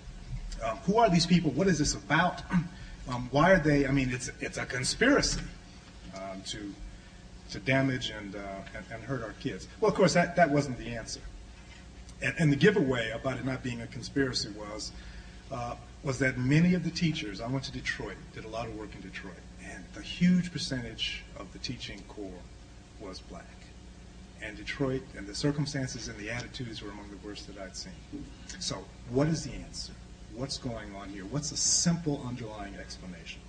Who are these people? What is this about? Why are they? I mean, it's a conspiracy to damage and hurt our kids. Well, of course, that wasn't the answer. And the giveaway about it not being a conspiracy was that many of the teachers, I went to Detroit, did a lot of work in Detroit, and the huge percentage of the teaching corps was black. And Detroit, and the circumstances and the attitudes were among the worst that I'd seen. So what is the answer? What's going on here? What's a simple underlying explanation?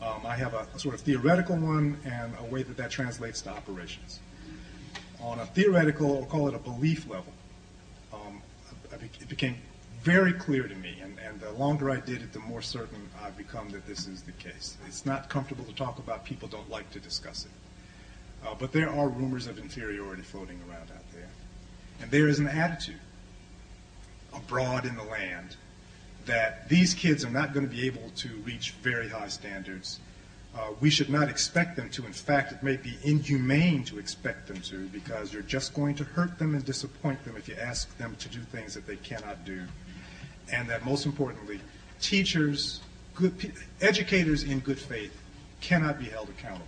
I have a sort of theoretical one and a way that translates to operations. On a theoretical, or call it a belief level, it became very clear to me, and the longer I did it, the more certain I've become that this is the case. It's not comfortable to talk about, people don't like to discuss it. But there are rumors of inferiority floating around out there. And there is an attitude abroad in the land that these kids are not going to be able to reach very high standards. We should not expect them to. In fact, it may be inhumane to expect them to, because you're just going to hurt them and disappoint them if you ask them to do things that they cannot do. And that, most importantly, teachers, educators in good faith cannot be held accountable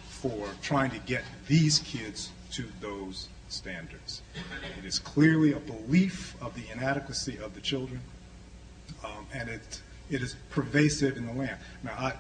for trying to get these kids to those standards. It is clearly a belief of the inadequacy of the children, and it is pervasive in the land. Now,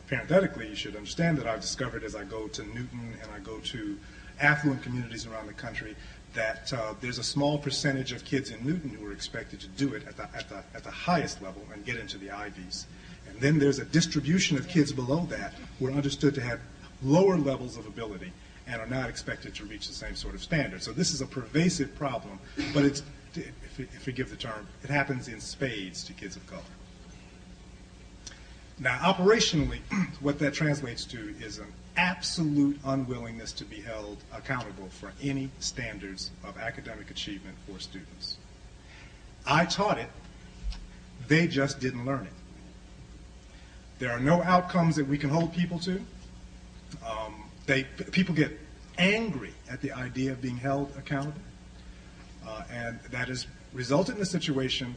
parenthetically, you should understand that I've discovered as I go to Newton and I go to affluent communities around the country that there's a small percentage of kids in Newton who are expected to do it at the highest level and get into the Ivies. And then there's a distribution of kids below that who are understood to have lower levels of ability and are not expected to reach the same sort of standard. So this is a pervasive problem, but it's, if you give the term, it happens in spades to kids of color. Now, operationally, what that translates to is an absolute unwillingness to be held accountable for any standards of academic achievement for students. I taught it, they just didn't learn it. There are no outcomes that we can hold people to. People get angry at the idea of being held accountable, and that has resulted in a situation,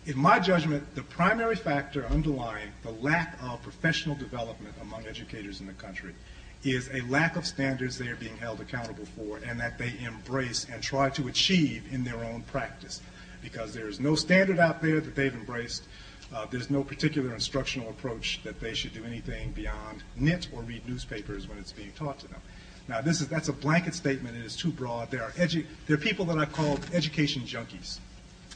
in my judgment, the primary factor underlying the lack of professional development among educators in the country is a lack of standards they are being held accountable for and that they embrace and try to achieve in their own practice. Because there is no standard out there that they've embraced. There's no particular instructional approach that they should do anything beyond knit or read newspapers when it's being taught to them. Now, that's a blanket statement. It is too broad. There are people that I call education junkies.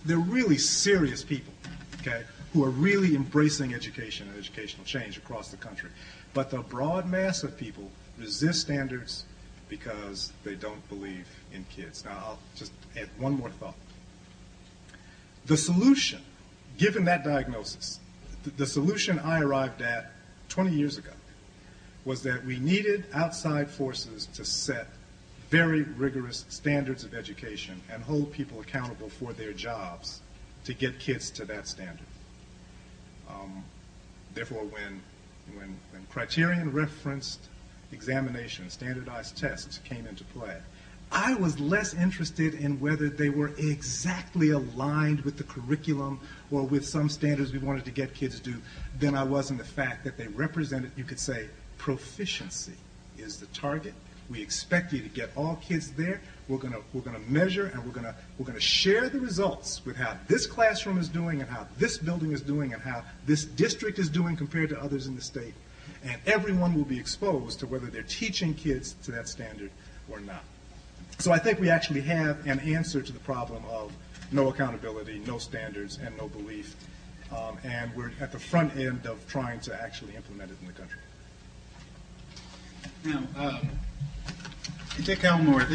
They're really serious people, okay, who are really embracing education and educational change across the country. But the broad mass of people resist standards because they don't believe in kids. Now, I'll just add one more thought. The solution, given that diagnosis, the solution I arrived at 20 years ago was that we needed outside forces to set very rigorous standards of education and hold people accountable for their jobs to get kids to that standard. Therefore, when criterion referenced examinations, standardized tests came into play, I was less interested in whether they were exactly aligned with the curriculum or with some standards we wanted to get kids to do than I was in the fact that they represented, you could say, proficiency is the target. We expect you to get all kids there. We're going to measure and we're going to share the results with how this classroom is doing and how this building is doing and how this district is doing compared to others in the state. And everyone will be exposed to whether they're teaching kids to that standard or not. So I think we actually have an answer to the problem of no accountability, no standards, and no belief. And we're at the front end of trying to actually implement it in the country. Now, Dick Elmore,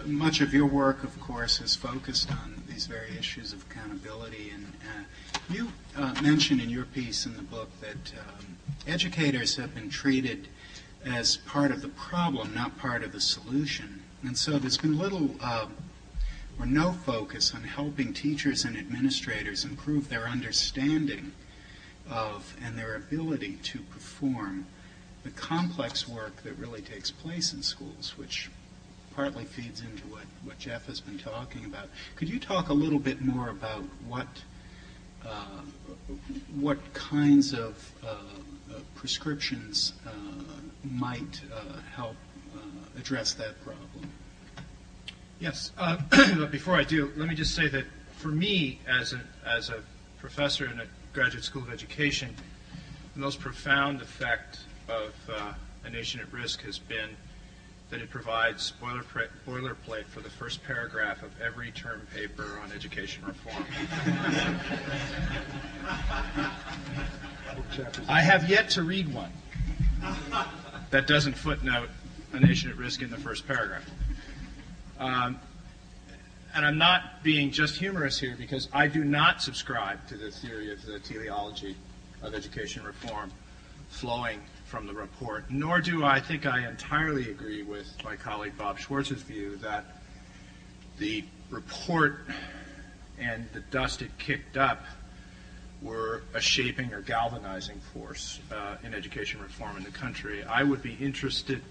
much of your work, of course, is focused on these very issues of accountability. And you mention in your piece in the book that educators have been treated as part of the problem, not part of the solution. And so there's been little or no focus on helping teachers and administrators improve their understanding of and their ability to perform the complex work that really takes place in schools, which partly feeds into what Jeff has been talking about. Could you talk a little bit more about what kinds of prescriptions might help address that problem? Yes, but before I do, let me just say that for me, as a professor in a graduate school of education, the most profound effect of A Nation at Risk has been that it provides boilerplate for the first paragraph of every term paper on education reform. I have yet to read one that doesn't footnote A Nation at Risk in the first paragraph. And I'm not being just humorous here, because I do not subscribe to the theory of the teleology of education reform flowing from the report, nor do I think I entirely agree with my colleague Bob Schwartz's view that the report and the dust it kicked up were a shaping or galvanizing force in education reform in the country. I would be interested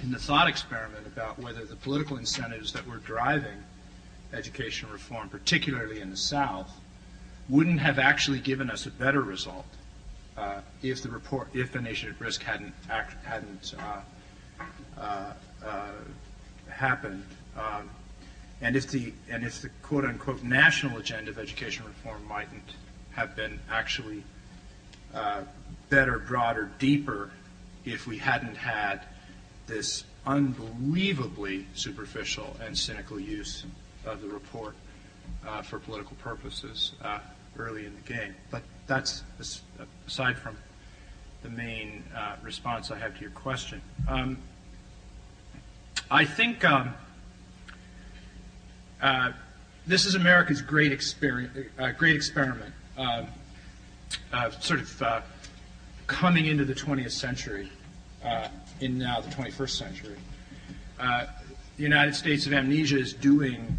in the thought experiment about whether the political incentives that were driving education reform, particularly in the South, wouldn't have actually given us a better result if A Nation at Risk hadn't happened, and if the quote unquote national agenda of education reform mightn't have been actually better, broader, deeper, if we hadn't had this unbelievably superficial and cynical use of the report for political purposes early in the game. But that's aside from the main response I have to your question. I think this is America's great experiment, sort of coming into the 20th century, in now the 21st century. The United States of amnesia is doing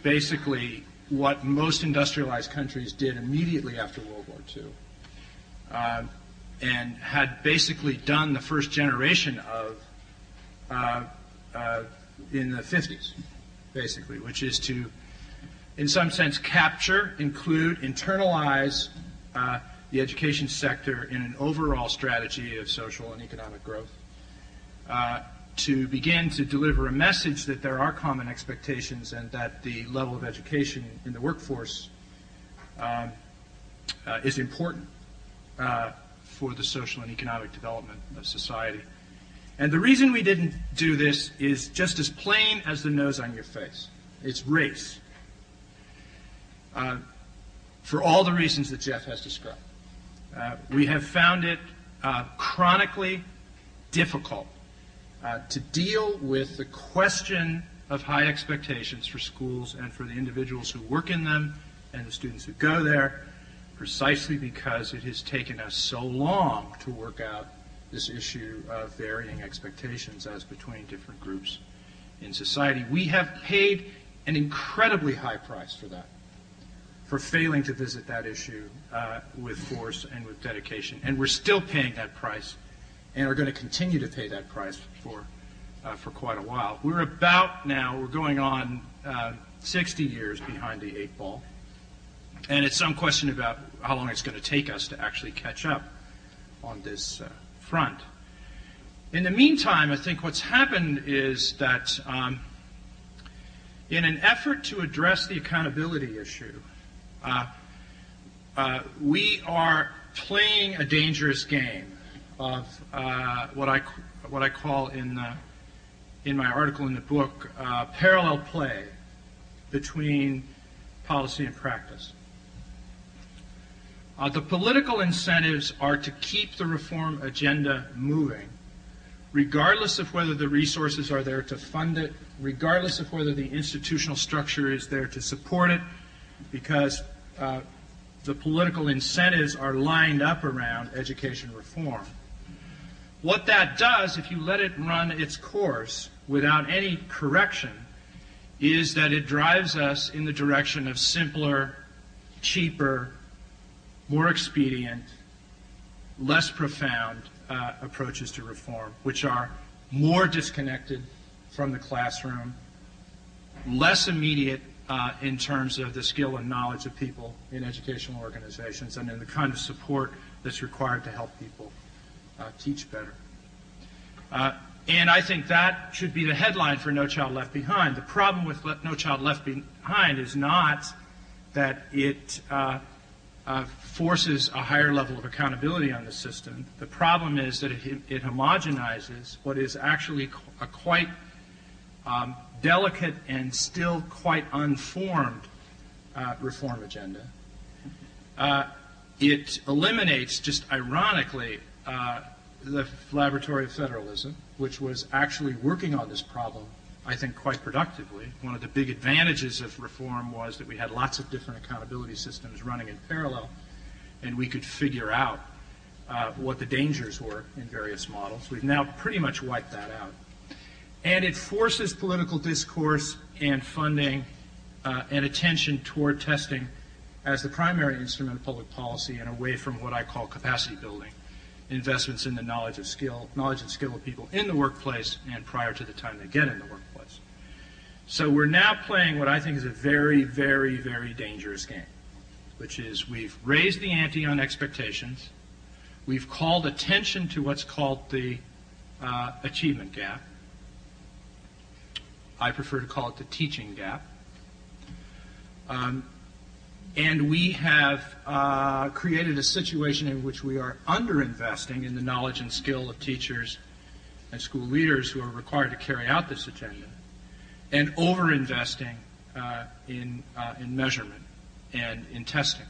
basically what most industrialized countries did immediately after World War II, and had basically done the first generation of in the 50s, basically, which is to, in some sense, capture, include, internalize the education sector in an overall strategy of social and economic growth, to begin to deliver a message that there are common expectations and that the level of education in the workforce is important for the social and economic development of society. And the reason we didn't do this is just as plain as the nose on your face. It's race. For all the reasons that Jeff has described. We have found it chronically difficult to deal with the question of high expectations for schools and for the individuals who work in them and the students who go there, precisely because it has taken us so long to work out this issue of varying expectations as between different groups in society. We have paid an incredibly high price for that, for failing to visit that issue with force and with dedication. And we're still paying that price, and are going to continue to pay that price for quite a while. We're going on 60 years behind the 8 ball, and it's some question about how long it's going to take us to actually catch up on this front. In the meantime, I think what's happened is that in an effort to address the accountability issue, we are playing a dangerous game of what I call in my article in the book parallel play between policy and practice. The political incentives are to keep the reform agenda moving, regardless of whether the resources are there to fund it, regardless of whether the institutional structure is there to support it, because the political incentives are lined up around education reform. What that does, if you let it run its course without any correction, is that it drives us in the direction of simpler, cheaper, more expedient, less profound approaches to reform, which are more disconnected from the classroom, less immediate in terms of the skill and knowledge of people in educational organizations and in the kind of support that's required to help people teach better. And I think that should be the headline for No Child Left Behind. The problem with No Child Left Behind is not that it forces a higher level of accountability on the system. The problem is that it homogenizes what is actually a quite delicate and still quite unformed reform agenda. It eliminates, just ironically, the Laboratory of Federalism, which was actually working on this problem, I think, quite productively. One of the big advantages of reform was that we had lots of different accountability systems running in parallel, and we could figure out what the dangers were in various models. We've now pretty much wiped that out. And it forces political discourse and funding and attention toward testing as the primary instrument of public policy and away from what I call capacity building, investments in the knowledge and skill of people in the workplace and prior to the time they get in the workplace. So we're now playing what I think is a very, very, very dangerous game, which is we've raised the ante on expectations, we've called attention to what's called the achievement gap. I prefer to call it the teaching gap. And we have created a situation in which we are underinvesting in the knowledge and skill of teachers and school leaders who are required to carry out this agenda, and overinvesting in measurement and in testing.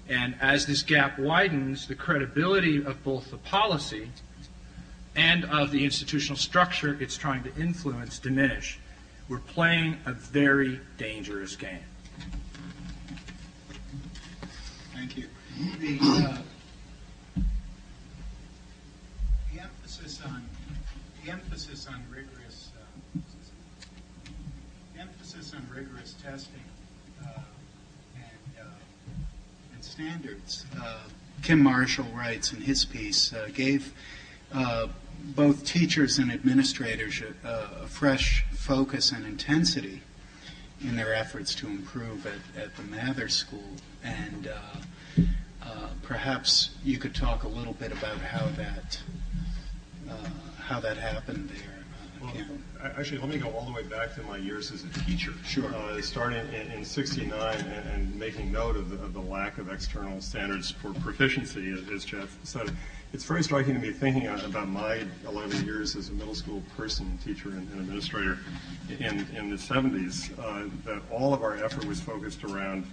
And as this gap widens, the credibility of both the policy and of the institutional structure it's trying to influence diminish. We're playing a very dangerous game. Thank you. The emphasis on rigorous testing and standards. Kim Marshall writes in his piece, gave both teachers and administrators a fresh focus and intensity in their efforts to improve at the Mather School. And perhaps you could talk a little bit about how that happened there. Actually, let me go all the way back to my years as a teacher. Sure. Starting in '69 and making note of the lack of external standards for proficiency, as Jeff said. It's very striking to me thinking about my 11 years as a middle school person, teacher, and administrator in the 70s, that all of our effort was focused around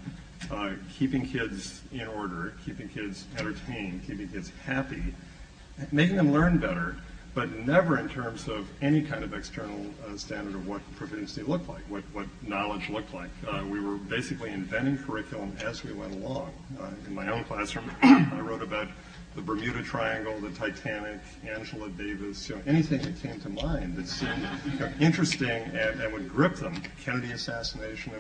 keeping kids in order, keeping kids entertained, keeping kids happy, making them learn better, but never in terms of any kind of external standard of what proficiency looked like, what knowledge looked like. We were basically inventing curriculum as we went along. In my own classroom, I wrote about the Bermuda Triangle, the Titanic, Angela Davis, anything that came to mind that seemed interesting and would grip them. Kennedy assassination,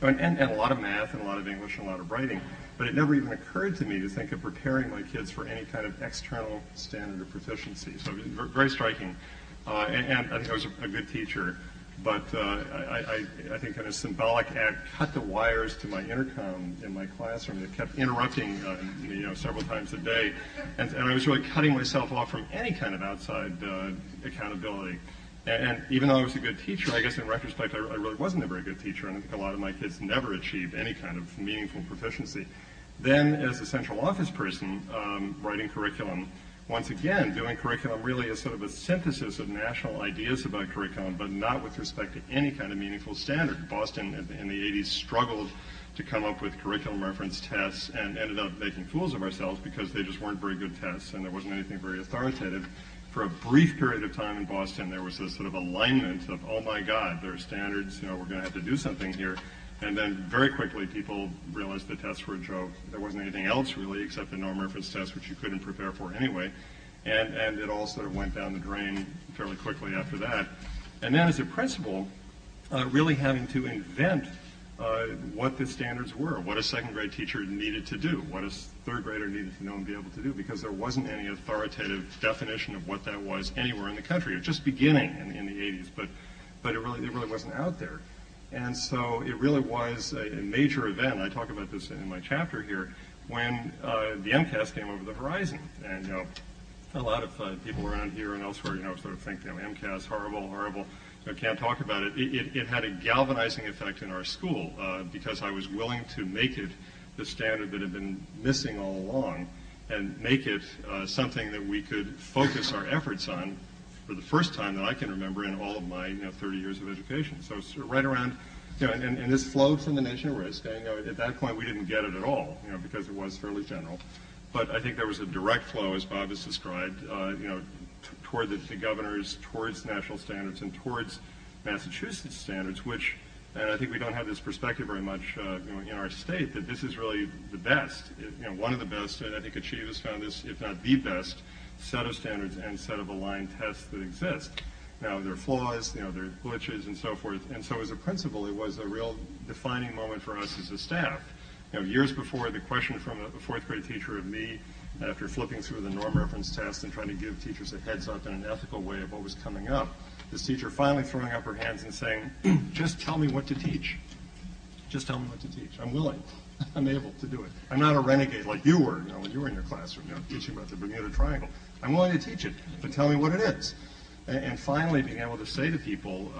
and a lot of math and a lot of English and a lot of writing. But it never even occurred to me to think of preparing my kids for any kind of external standard of proficiency. So it was very striking. And I think I was a good teacher. But I think in a symbolic act, cut the wires to my intercom in my classroom that kept interrupting several times a day. And I was really cutting myself off from any kind of outside accountability. And even though I was a good teacher, I guess in retrospect, I really wasn't a very good teacher. And I think a lot of my kids never achieved any kind of meaningful proficiency. Then as a central office person, writing curriculum, once again, doing curriculum really as sort of a synthesis of national ideas about curriculum, but not with respect to any kind of meaningful standard. Boston in the 80s struggled to come up with curriculum reference tests and ended up making fools of ourselves because they just weren't very good tests and there wasn't anything very authoritative. For a brief period of time in Boston, there was this sort of alignment of, oh my God, there are standards, we're going to have to do something here. And then very quickly people realized the tests were a joke. There wasn't anything else really except the norm reference test, which you couldn't prepare for anyway. And it all sort of went down the drain fairly quickly after that. And then as a principal, really having to invent what the standards were, what a second grade teacher needed to do, what a third grader needed to know and be able to do, because there wasn't any authoritative definition of what that was anywhere in the country. It was just beginning in the 80s, but it really wasn't out there. And so it really was a major event. I talk about this in my chapter here, when the MCAS came over the horizon. And a lot of people around here and elsewhere, sort of think, MCAS, horrible. Can't talk about it. It had a galvanizing effect in our school because I was willing to make it the standard that had been missing all along, and make it something that we could focus our efforts on for the first time that I can remember in all of my 30 years of education. So it's right around, and this flowed from the Nation of Risk. At that point we didn't get it at all, because it was fairly general. But I think there was a direct flow, as Bob has described, toward the governors, towards national standards, and towards Massachusetts standards, which, and I think we don't have this perspective very much in our state, that this is really the best, one of the best, and I think Achieve has found this, if not the best, set of standards and set of aligned tests that exist. Now, there are flaws, there are glitches and so forth, and so as a principal, it was a real defining moment for us as a staff. Years before, the question from a fourth grade teacher of me, after flipping through the norm reference test and trying to give teachers a heads up in an ethical way of what was coming up, this teacher finally throwing up her hands and saying, just tell me what to teach. Just tell me what to teach. I'm willing. I'm able to do it. I'm not a renegade like you were, when you were in your classroom, teaching about the Bermuda Triangle. I'm willing to teach it, but tell me what it is. And finally being able to say to people,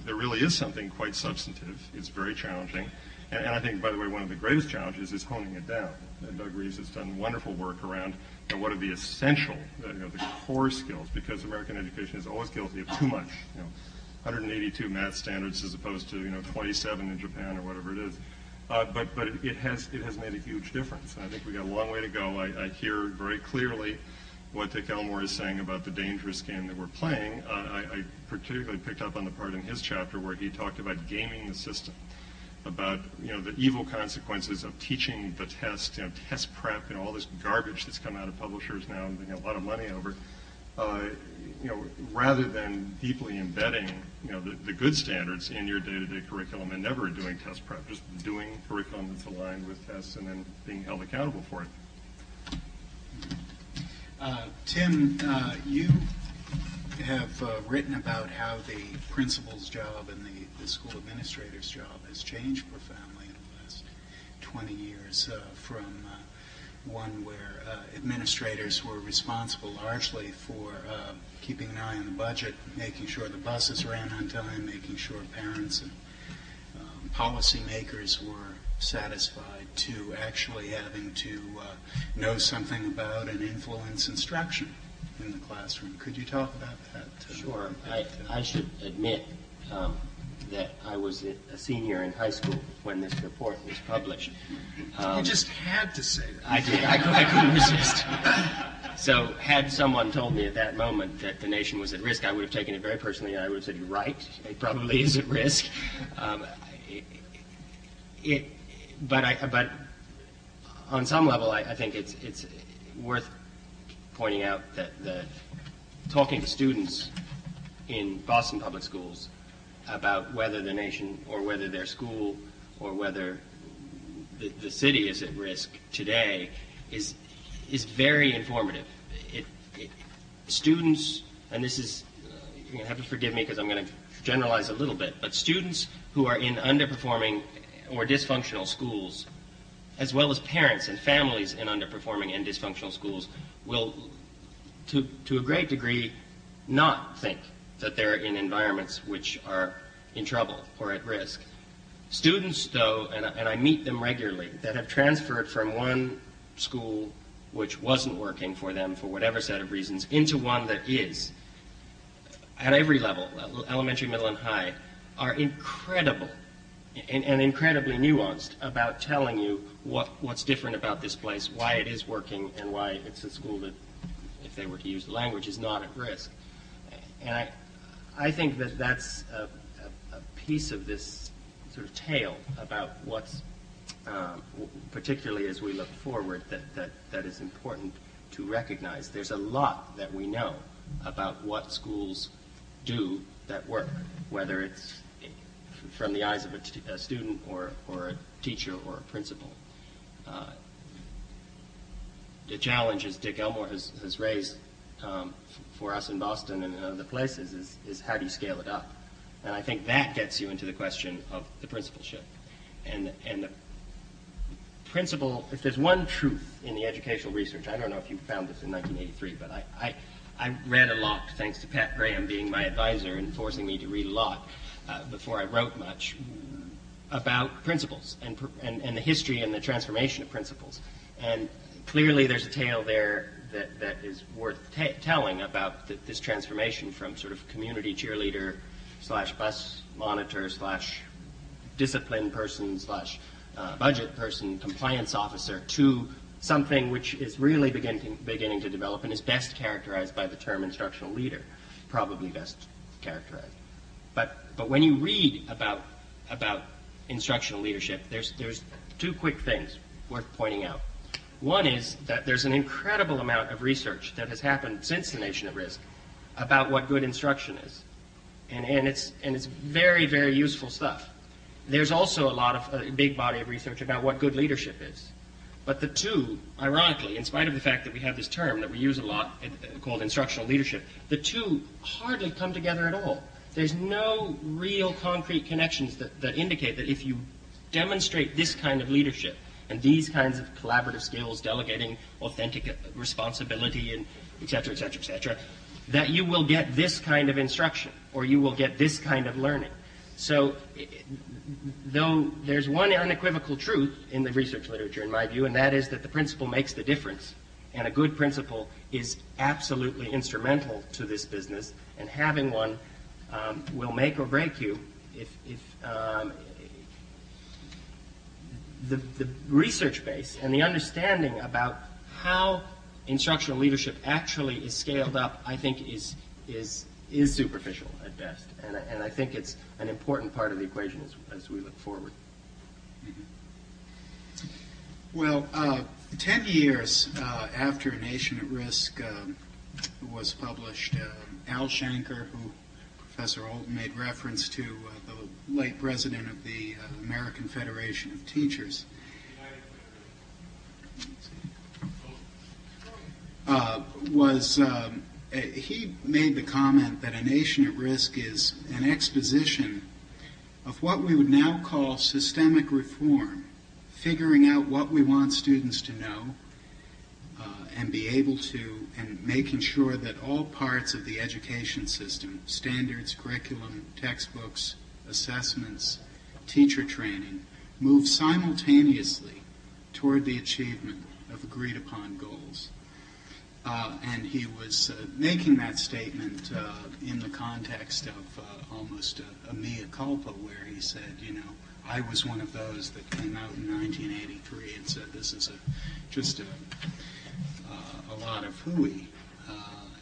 there really is something quite substantive. It's very challenging. And I think, by the way, one of the greatest challenges is honing it down. Doug Reeves has done wonderful work around what are the essential, the core skills, because American education is always guilty of too much. 182 math standards as opposed to 27 in Japan or whatever it is. But it has made a huge difference. And I think we got a long way to go. I hear very clearly what Dick Elmore is saying about the dangerous game that we're playing. I particularly picked up on the part in his chapter where he talked about gaming the system, about the evil consequences of teaching the test, test prep, all this garbage that's come out of publishers now and a lot of money over, rather than deeply embedding the good standards in your day-to-day curriculum and never doing test prep, just doing curriculum that's aligned with tests and then being held accountable for it. Tim, you have written about how the principal's job and the school administrator's job has changed profoundly in the last 20 years from one where administrators were responsible largely for keeping an eye on the budget, making sure the buses ran on time, making sure parents and policymakers were satisfied, to actually having to know something about and influence instruction in the classroom. Could you talk about that? Sure. I should admit that I was a senior in high school when this report was published. You just had to say that. I did. I couldn't resist. So had someone told me at that moment that the nation was at risk, I would have taken it very personally, and I would have said, you're right, it probably is at risk. But on some level, I think it's worth pointing out that talking to students in Boston Public Schools about whether the nation or whether their school or whether the city is at risk today is very informative. Students, and this is, you're going to have to forgive me because I'm going to generalize a little bit, but students who are in underperforming or dysfunctional schools, as well as parents and families in underperforming and dysfunctional schools, will, to a great degree, not think that they're in environments which are in trouble or at risk. Students, though, and I meet them regularly, that have transferred from one school which wasn't working for them for whatever set of reasons into one that is, at every level, elementary, middle, and high, are incredible and incredibly nuanced about telling you what's different about this place, why it is working, and why it's a school that, if they were to use the language, is not at risk. And I think that that's a piece of this sort of tale about what's, particularly as we look forward, that is important to recognize. There's a lot that we know about what schools do that work, whether it's from the eyes of a student or a teacher or a principal. The challenge, as Dick Elmore has raised for us in Boston and in other places, is how do you scale it up? And I think that gets you into the question of the principalship. And the principal, if there's one truth in the educational research, I don't know if you found this in 1983, but I read a lot, thanks to Pat Graham being my advisor and forcing me to read a lot before I wrote much, about principles and the history and the transformation of principles. And clearly there's a tale there that is worth telling about this transformation from sort of community cheerleader / bus monitor / discipline person / budget person, compliance officer, to something which is really beginning to develop and is best characterized by the term instructional leader, probably best characterized. But when you read about instructional leadership, there's two quick things worth pointing out. One is that there's an incredible amount of research that has happened since The Nation at Risk about what good instruction is. And it's very, very useful stuff. There's also a big body of research about what good leadership is. But the two, ironically, in spite of the fact that we have this term that we use a lot called instructional leadership, the two hardly come together at all. There's no real concrete connections that indicate that if you demonstrate this kind of leadership and these kinds of collaborative skills, delegating authentic responsibility, and et cetera, et cetera, et cetera, that you will get this kind of instruction or you will get this kind of learning. So though there's one unequivocal truth in the research literature, in my view, and that is that the principal makes the difference. And a good principal is absolutely instrumental to this business, and having one will make or break you if the research base and the understanding about how instructional leadership actually is scaled up, I think, is superficial at best. And I think it's an important part of the equation as we look forward. Well, 10 years after A Nation at Risk was published, Al Shanker, who Professor Holton made reference to, the late president of the American Federation of Teachers, he made the comment that A Nation at Risk is an exposition of what we would now call systemic reform, figuring out what we want students to know and be able to, and making sure that all parts of the education system, standards, curriculum, textbooks, assessments, teacher training, move simultaneously toward the achievement of agreed upon goals. And he was making that statement in the context of almost a mea culpa, where he said, I was one of those that came out in 1983 and said this is just a lot of hooey.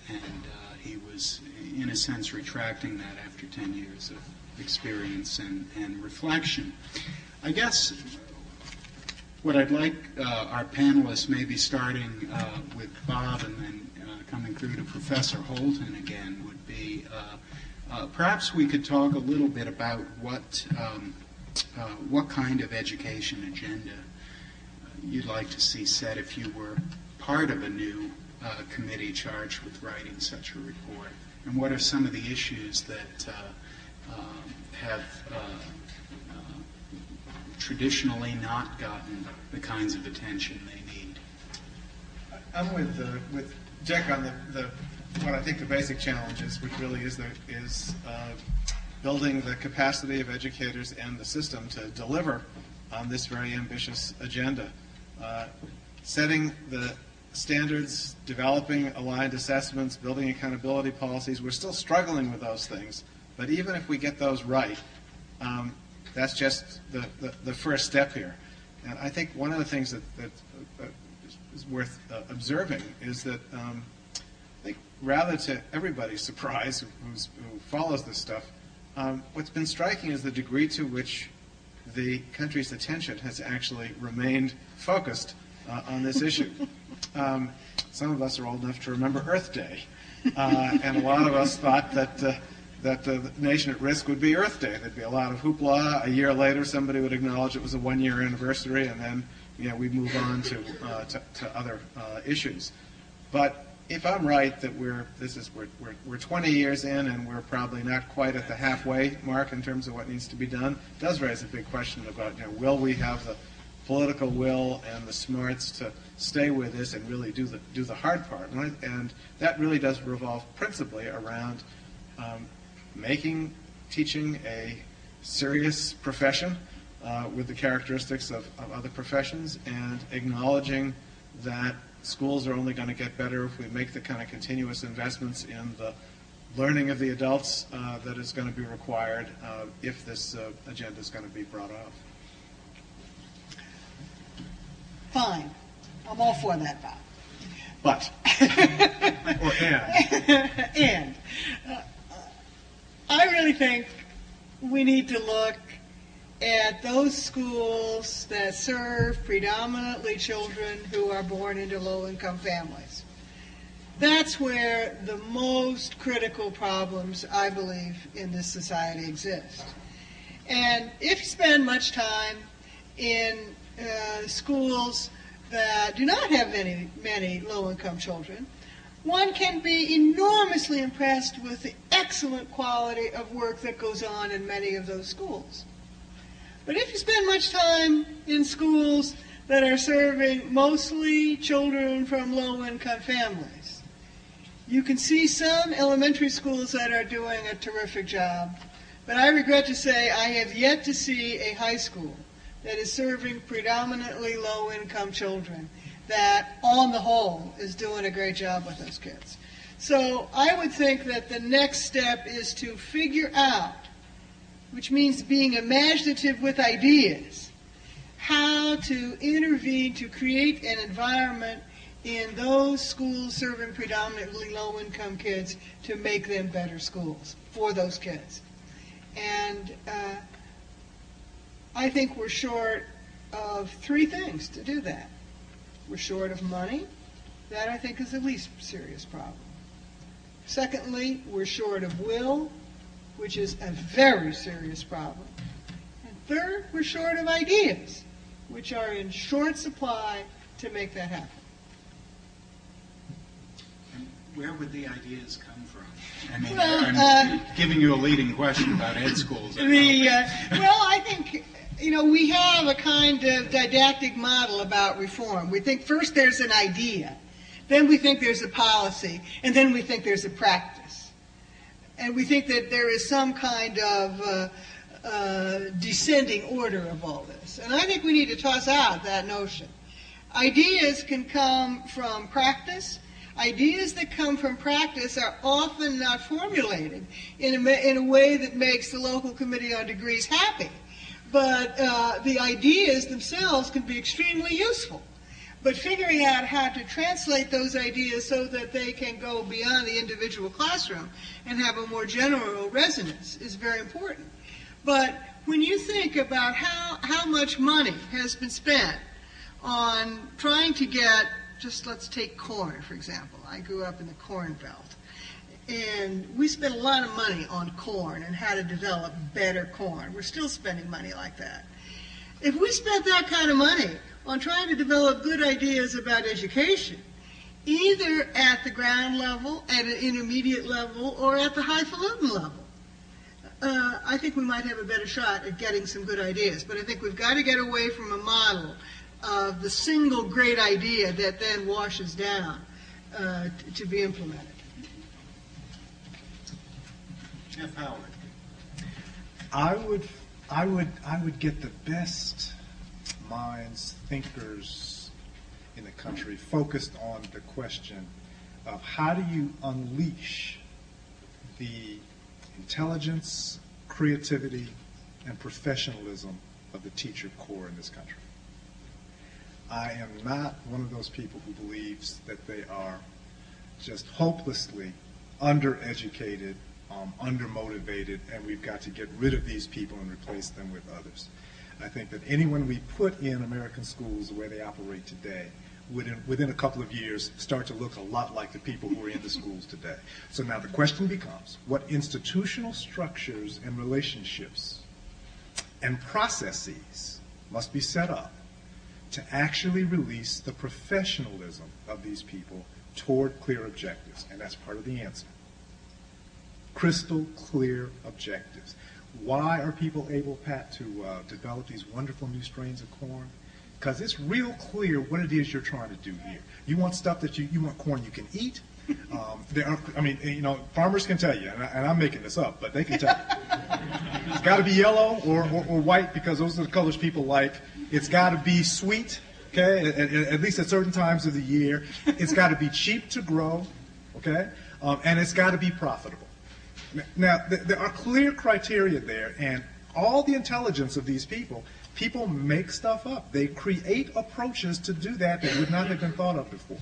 And he was, in a sense, retracting that after 10 years of experience and reflection. I guess what I'd like our panelists, maybe starting with Bob and then coming through to Professor Holton again, would be perhaps we could talk a little bit about what kind of education agenda you'd like to see set if you were part of a new committee charged with writing such a report, and what are some of the issues that have traditionally not gotten the kinds of attention they need. I'm with Jack on what I think the basic challenge is, which really is building the capacity of educators and the system to deliver on this very ambitious agenda. Setting the standards, developing aligned assessments, building accountability policies. We're still struggling with those things, but even if we get those right, that's just the first step here. And I think one of the things that is worth observing is that I think rather to everybody's surprise who follows this stuff, what's been striking is the degree to which the country's attention has actually remained focused on this issue. Some of us are old enough to remember Earth Day, and a lot of us thought that that the nation at risk would be Earth Day. There'd be a lot of hoopla. A year later, somebody would acknowledge it was a one-year anniversary, and then we move on to other issues. But if I'm right that we're 20 years in and we're probably not quite at the halfway mark in terms of what needs to be done, it does raise a big question about will we have the political will and the smarts to stay with this and really do the hard part. And that really does revolve principally around making teaching a serious profession with the characteristics of other professions, and acknowledging that schools are only going to get better if we make the kind of continuous investments in the learning of the adults that is going to be required if this agenda is going to be brought off. Fine. I'm all for that, Bob. But, or and I really think we need to look at those schools that serve predominantly children who are born into low-income families. That's where the most critical problems, I believe, in this society exist. And if you spend much time in schools that do not have many low-income children, one can be enormously impressed with the excellent quality of work that goes on in many of those schools. But if you spend much time in schools that are serving mostly children from low-income families, you can see some elementary schools that are doing a terrific job. But I regret to say I have yet to see a high school that is serving predominantly low-income children that, on the whole, is doing a great job with those kids. So I would think that the next step is to figure out, which means being imaginative with ideas, how to intervene to create an environment in those schools serving predominantly low-income kids to make them better schools for those kids. And I think we're short of three things to do that. We're short of money. That, I think, is the least serious problem. Secondly, we're short of will, which is a very serious problem. And third, we're short of ideas, which are in short supply to make that happen. And where would the ideas come from? I mean, Well, I'm giving you a leading question about ed schools. Well, I think, we have a kind of didactic model about reform. We think first there's an idea, then we think there's a policy, and then we think there's a practice. And we think that there is some kind of descending order of all this. And I think we need to toss out that notion. Ideas can come from practice. Ideas that come from practice are often not formulated in a way that makes the local committee on degrees happy. But the ideas themselves can be extremely useful. But figuring out how to translate those ideas so that they can go beyond the individual classroom and have a more general resonance is very important. But when you think about how much money has been spent on trying to get, just let's take corn, for example. I grew up in the Corn Belt. And we spent a lot of money on corn and how to develop better corn. We're still spending money like that. If we spent that kind of money on trying to develop good ideas about education, either at the ground level, at an intermediate level, or at the highfalutin level, I think we might have a better shot at getting some good ideas. But I think we've got to get away from a model of the single great idea that then washes down to be implemented. Jeff Howard. I would get the best minds, thinkers in the country focused on the question of how do you unleash the intelligence, creativity, and professionalism of the teacher corps in this country. I am not one of those people who believes that they are just hopelessly undereducated, undermotivated, and we've got to get rid of these people and replace them with others. I think that anyone we put in American schools the way they operate today within a couple of years, start to look a lot like the people who are in the schools today. So now the question becomes, what institutional structures and relationships and processes must be set up to actually release the professionalism of these people toward clear objectives? And that's part of the answer. Crystal clear objectives. Why are people able, Pat, to develop these wonderful new strains of corn? Because it's real clear what it is you're trying to do here. You want stuff that you want corn you can eat. Farmers can tell you, and I'm making this up, but they can tell you. It's got to be yellow or white because those are the colors people like. It's got to be sweet, okay, at least at certain times of the year. It's got to be cheap to grow, okay, and it's got to be profitable. Now, there are clear criteria there, and all the intelligence of these people make stuff up. They create approaches to do that would not have been thought of before.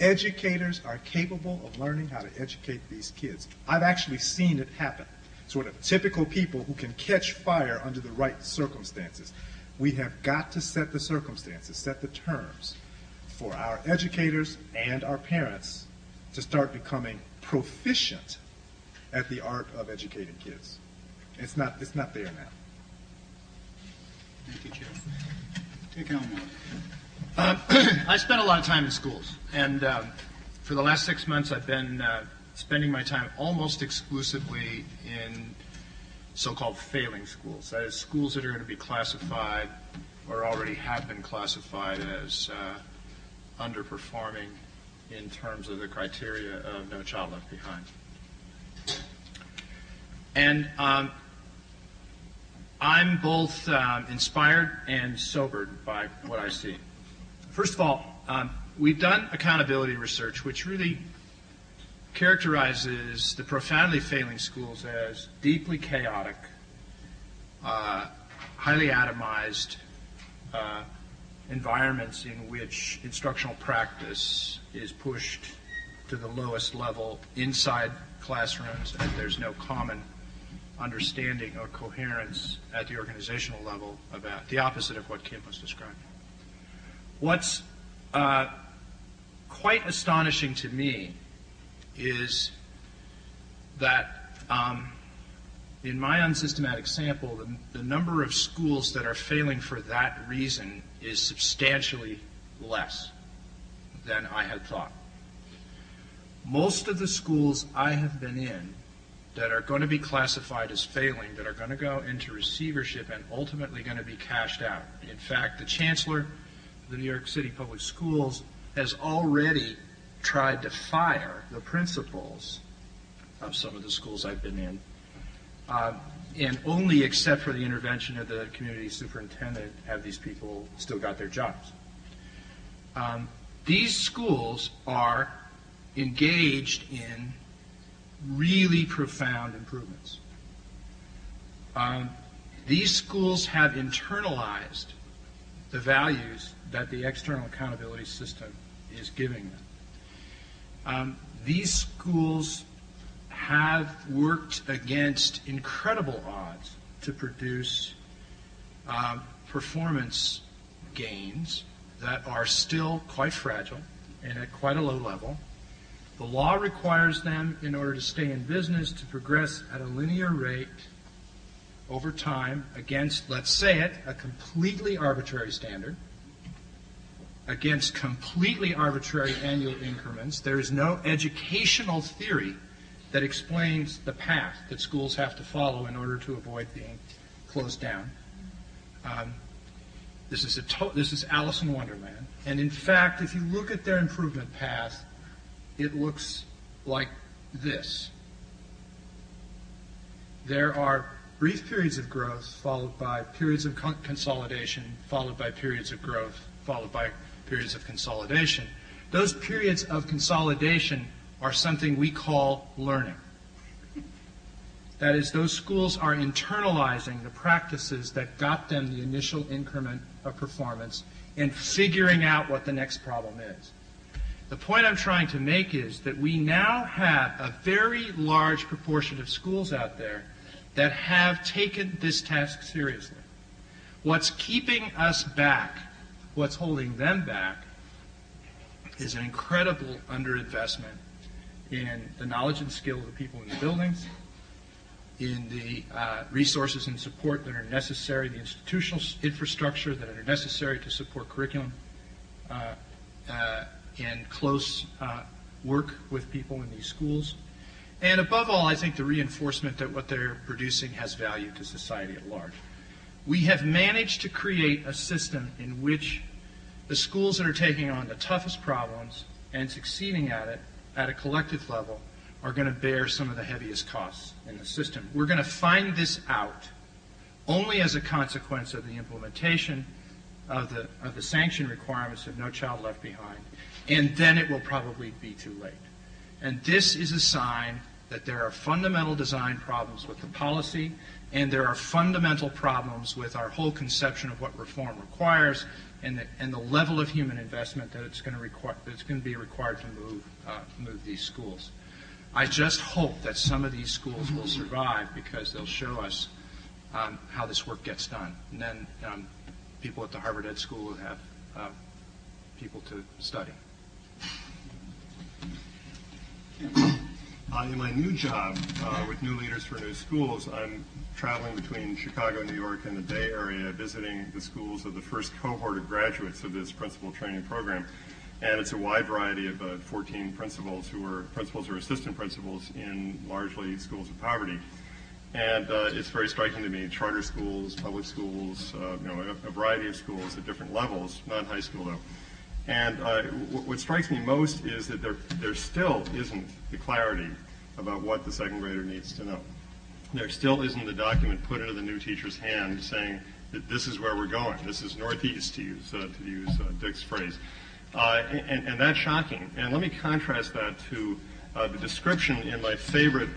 Educators are capable of learning how to educate these kids. I've actually seen it happen. Sort of typical people who can catch fire under the right circumstances. We have got to set the circumstances, set the terms for our educators and our parents to start becoming proficient at the art of educating kids. It's not there now. Thank you, Jeff. Take Elmore. I spent a lot of time in schools, and for the last 6 months I've been spending my time almost exclusively in so-called failing schools. That is, schools that are going to be classified or already have been classified as underperforming in terms of the criteria of No Child Left Behind. And I'm both inspired and sobered by what I see. First of all, we've done accountability research, which really characterizes the profoundly failing schools as deeply chaotic, highly atomized environments in which instructional practice is pushed to the lowest level inside classrooms, and there's no common understanding or coherence at the organizational level about the opposite of what Kim was describing. What's quite astonishing to me is that in my unsystematic sample, the number of schools that are failing for that reason is substantially less than I had thought. Most of the schools I have been in that are going to be classified as failing, that are going to go into receivership and ultimately going to be cashed out. In fact, the chancellor of the New York City Public Schools has already tried to fire the principals of some of the schools I've been in, and only except for the intervention of the community superintendent have these people still got their jobs. These schools are engaged in really profound improvements. These schools have internalized the values that the external accountability system is giving them. These schools have worked against incredible odds to produce performance gains that are still quite fragile and at quite a low level. The law requires them, in order to stay in business, to progress at a linear rate over time against, let's say it, a completely arbitrary standard, against completely arbitrary annual increments. There is no educational theory that explains the path that schools have to follow in order to avoid being closed down. This is Alice in Wonderland. And in fact, if you look at their improvement path, it looks like this. There are brief periods of growth, followed by periods of consolidation, followed by periods of growth, followed by periods of consolidation. Those periods of consolidation are something we call learning. That is, those schools are internalizing the practices that got them the initial increment of performance and figuring out what the next problem is. The point I'm trying to make is that we now have a very large proportion of schools out there that have taken this task seriously. What's keeping us back, what's holding them back, is an incredible underinvestment in the knowledge and skill of the people in the buildings, in the resources and support that are necessary, the institutional infrastructure that are necessary to support curriculum, and close work with people in these schools. And above all, I think the reinforcement that what they're producing has value to society at large. We have managed to create a system in which the schools that are taking on the toughest problems and succeeding at it at a collective level are going to bear some of the heaviest costs in the system. We're going to find this out only as a consequence of the implementation of the sanction requirements of No Child Left Behind, and then it will probably be too late. And this is a sign that there are fundamental design problems with the policy, and there are fundamental problems with our whole conception of what reform requires, and the level of human investment that it's going to be required to move these schools. I just hope that some of these schools will survive because they'll show us how this work gets done. And then people at the Harvard Ed School will have people to study. In my new job with New Leaders for New Schools, I'm traveling between Chicago, New York, and the Bay Area, visiting the schools of the first cohort of graduates of this principal training program. And it's a wide variety of 14 principals who are principals or assistant principals in largely schools of poverty. And it's very striking to me, charter schools, public schools, a variety of schools at different levels, not high school though. And what strikes me most is that there still isn't the clarity about what the second grader needs to know. There still isn't the document put into the new teacher's hand saying that this is where we're going. This is northeast, to use Dick's phrase. And that's shocking. And let me contrast that to the description in my favorite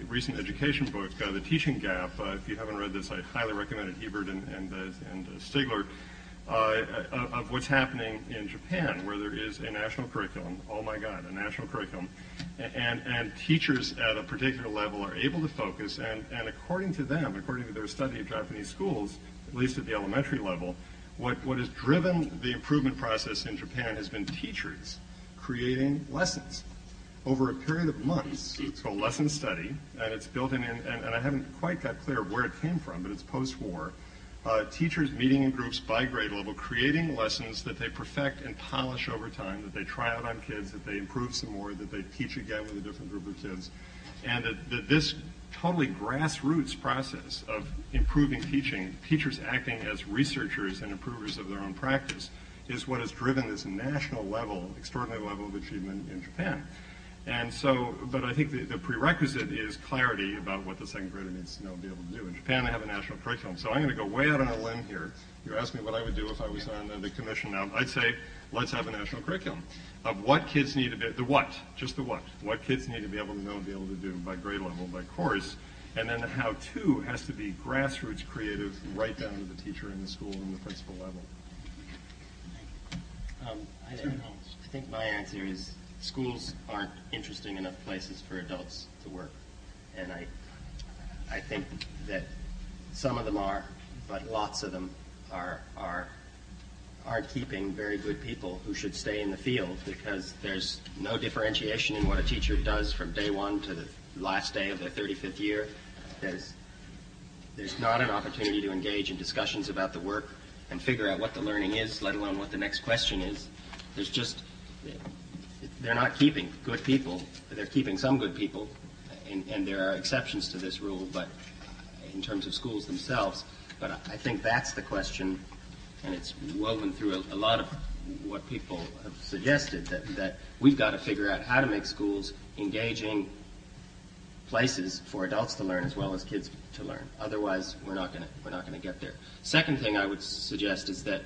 recent education book, The Teaching Gap. If you haven't read this, I highly recommend it, Ebert and Stigler, of what's happening in Japan, where there is a national curriculum. Oh my God, a national curriculum. And teachers at a particular level are able to focus, and according to them, according to their study of Japanese schools, at least at the elementary level, what has driven the improvement process in Japan has been teachers creating lessons over a period of months. It's called lesson study, and it's built in, and I haven't quite got clear where it came from, but it's post-war. Teachers meeting in groups by grade level, creating lessons that they perfect and polish over time, that they try out on kids, that they improve some more, that they teach again with a different group of kids. And that this totally grassroots process of improving teaching, teachers acting as researchers and improvers of their own practice, is what has driven this national level, extraordinary level of achievement in Japan. And so, but I think the prerequisite is clarity about what the second grader needs to know and be able to do. In Japan, they have a national curriculum. So I'm going to go way out on a limb here. You asked me what I would do if I was on the commission now. I'd say, let's have a national curriculum of what kids need to be, the what, just the what kids need to be able to know and be able to do by grade level, by course. And then the how-to has to be grassroots creative right down to the teacher in the school and the principal level. I think my answer is schools aren't interesting enough places for adults to work. And I think that some of them are, but lots of them aren't keeping very good people who should stay in the field, because there's no differentiation in what a teacher does from day one to the last day of their 35th year. There's not an opportunity to engage in discussions about the work and figure out what the learning is, let alone what the next question is. They're not keeping good people. They're keeping some good people, and there are exceptions to this rule, but in terms of schools themselves. But I think that's the question, and it's woven through a lot of what people have suggested, that we've got to figure out how to make schools engaging places for adults to learn as well as kids to learn. Otherwise, we're not going to get there. Second thing I would suggest is that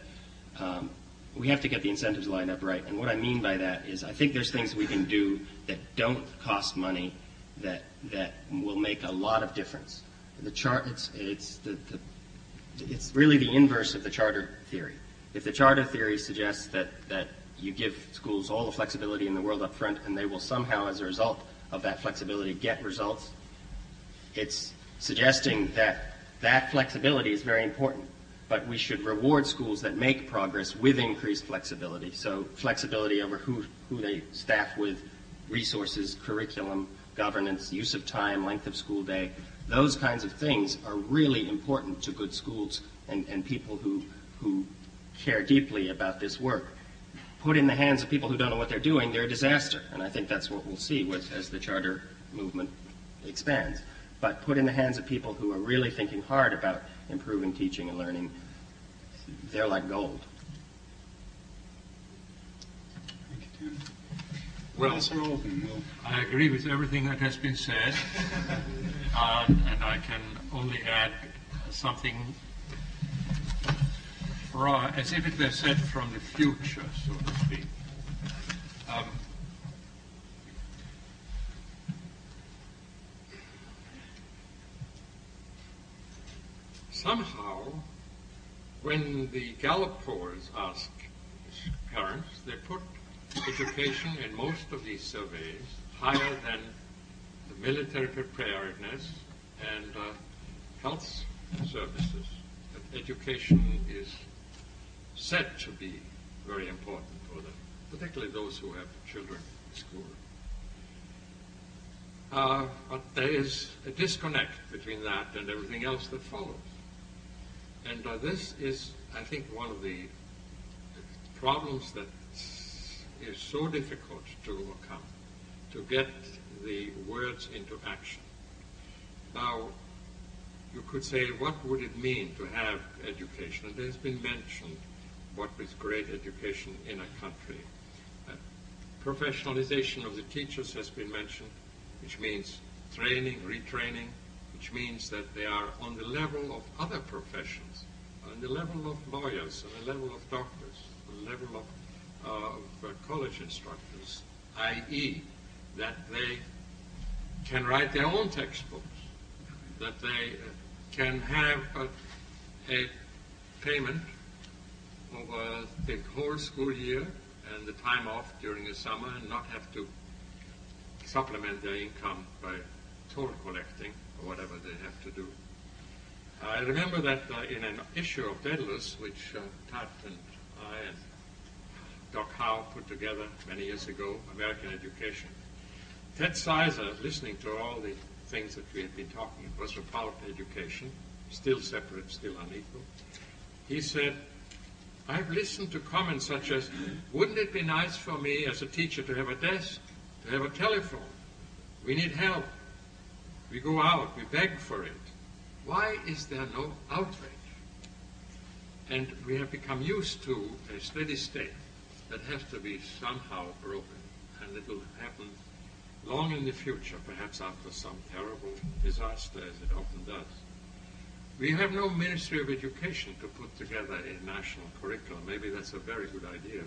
we have to get the incentives lined up right. And what I mean by that is I think there's things we can do that don't cost money that will make a lot of difference. It's really the inverse of the charter theory. If the charter theory suggests that you give schools all the flexibility in the world up front and they will somehow, as a result of that flexibility, get results, it's suggesting that flexibility is very important. but we should reward schools that make progress with increased flexibility. So flexibility over who they staff with, resources, curriculum, governance, use of time, length of school day. Those kinds of things are really important to good schools and people who care deeply about this work. Put in the hands of people who don't know what they're doing, they're a disaster. And I think that's what we'll see as the charter movement expands. But put in the hands of people who are really thinking hard about improving teaching and learning, they're like gold. Thank you, Tim. Well, Professor Holton, I agree with everything that has been said, and I can only add something as if it were said from the future, so to speak. Somehow, when the Gallup polls ask parents, they put education in most of these surveys higher than the military preparedness and health services. That education is said to be very important for them, particularly those who have children in school. But there is a disconnect between that and everything else that follows. And this is, I think, one of the problems that is so difficult to overcome, to get the words into action. Now, you could say, what would it mean to have education? And there's been mentioned what is great education in a country. Professionalization of the teachers has been mentioned, which means training, retraining, which means that they are on the level of other professions, on the level of lawyers, on the level of doctors, on the level of college instructors, i.e., that they can write their own textbooks, that they can have a payment over the whole school year and the time off during the summer and not have to supplement their income by toll collecting or whatever they have to do. I remember that in an issue of Daedalus, which Tad and I and Doc Howe put together many years ago, American Education, Ted Sizer, listening to all the things that we had been talking about, was about education, still separate, still unequal. He said, I've listened to comments such as, wouldn't it be nice for me as a teacher to have a desk, to have a telephone? We need help. We go out, we beg for it. Why is there no outrage? And we have become used to a steady state that has to be somehow broken. And it will happen long in the future, perhaps after some terrible disaster, as it often does. We have no Ministry of Education to put together a national curriculum. Maybe that's a very good idea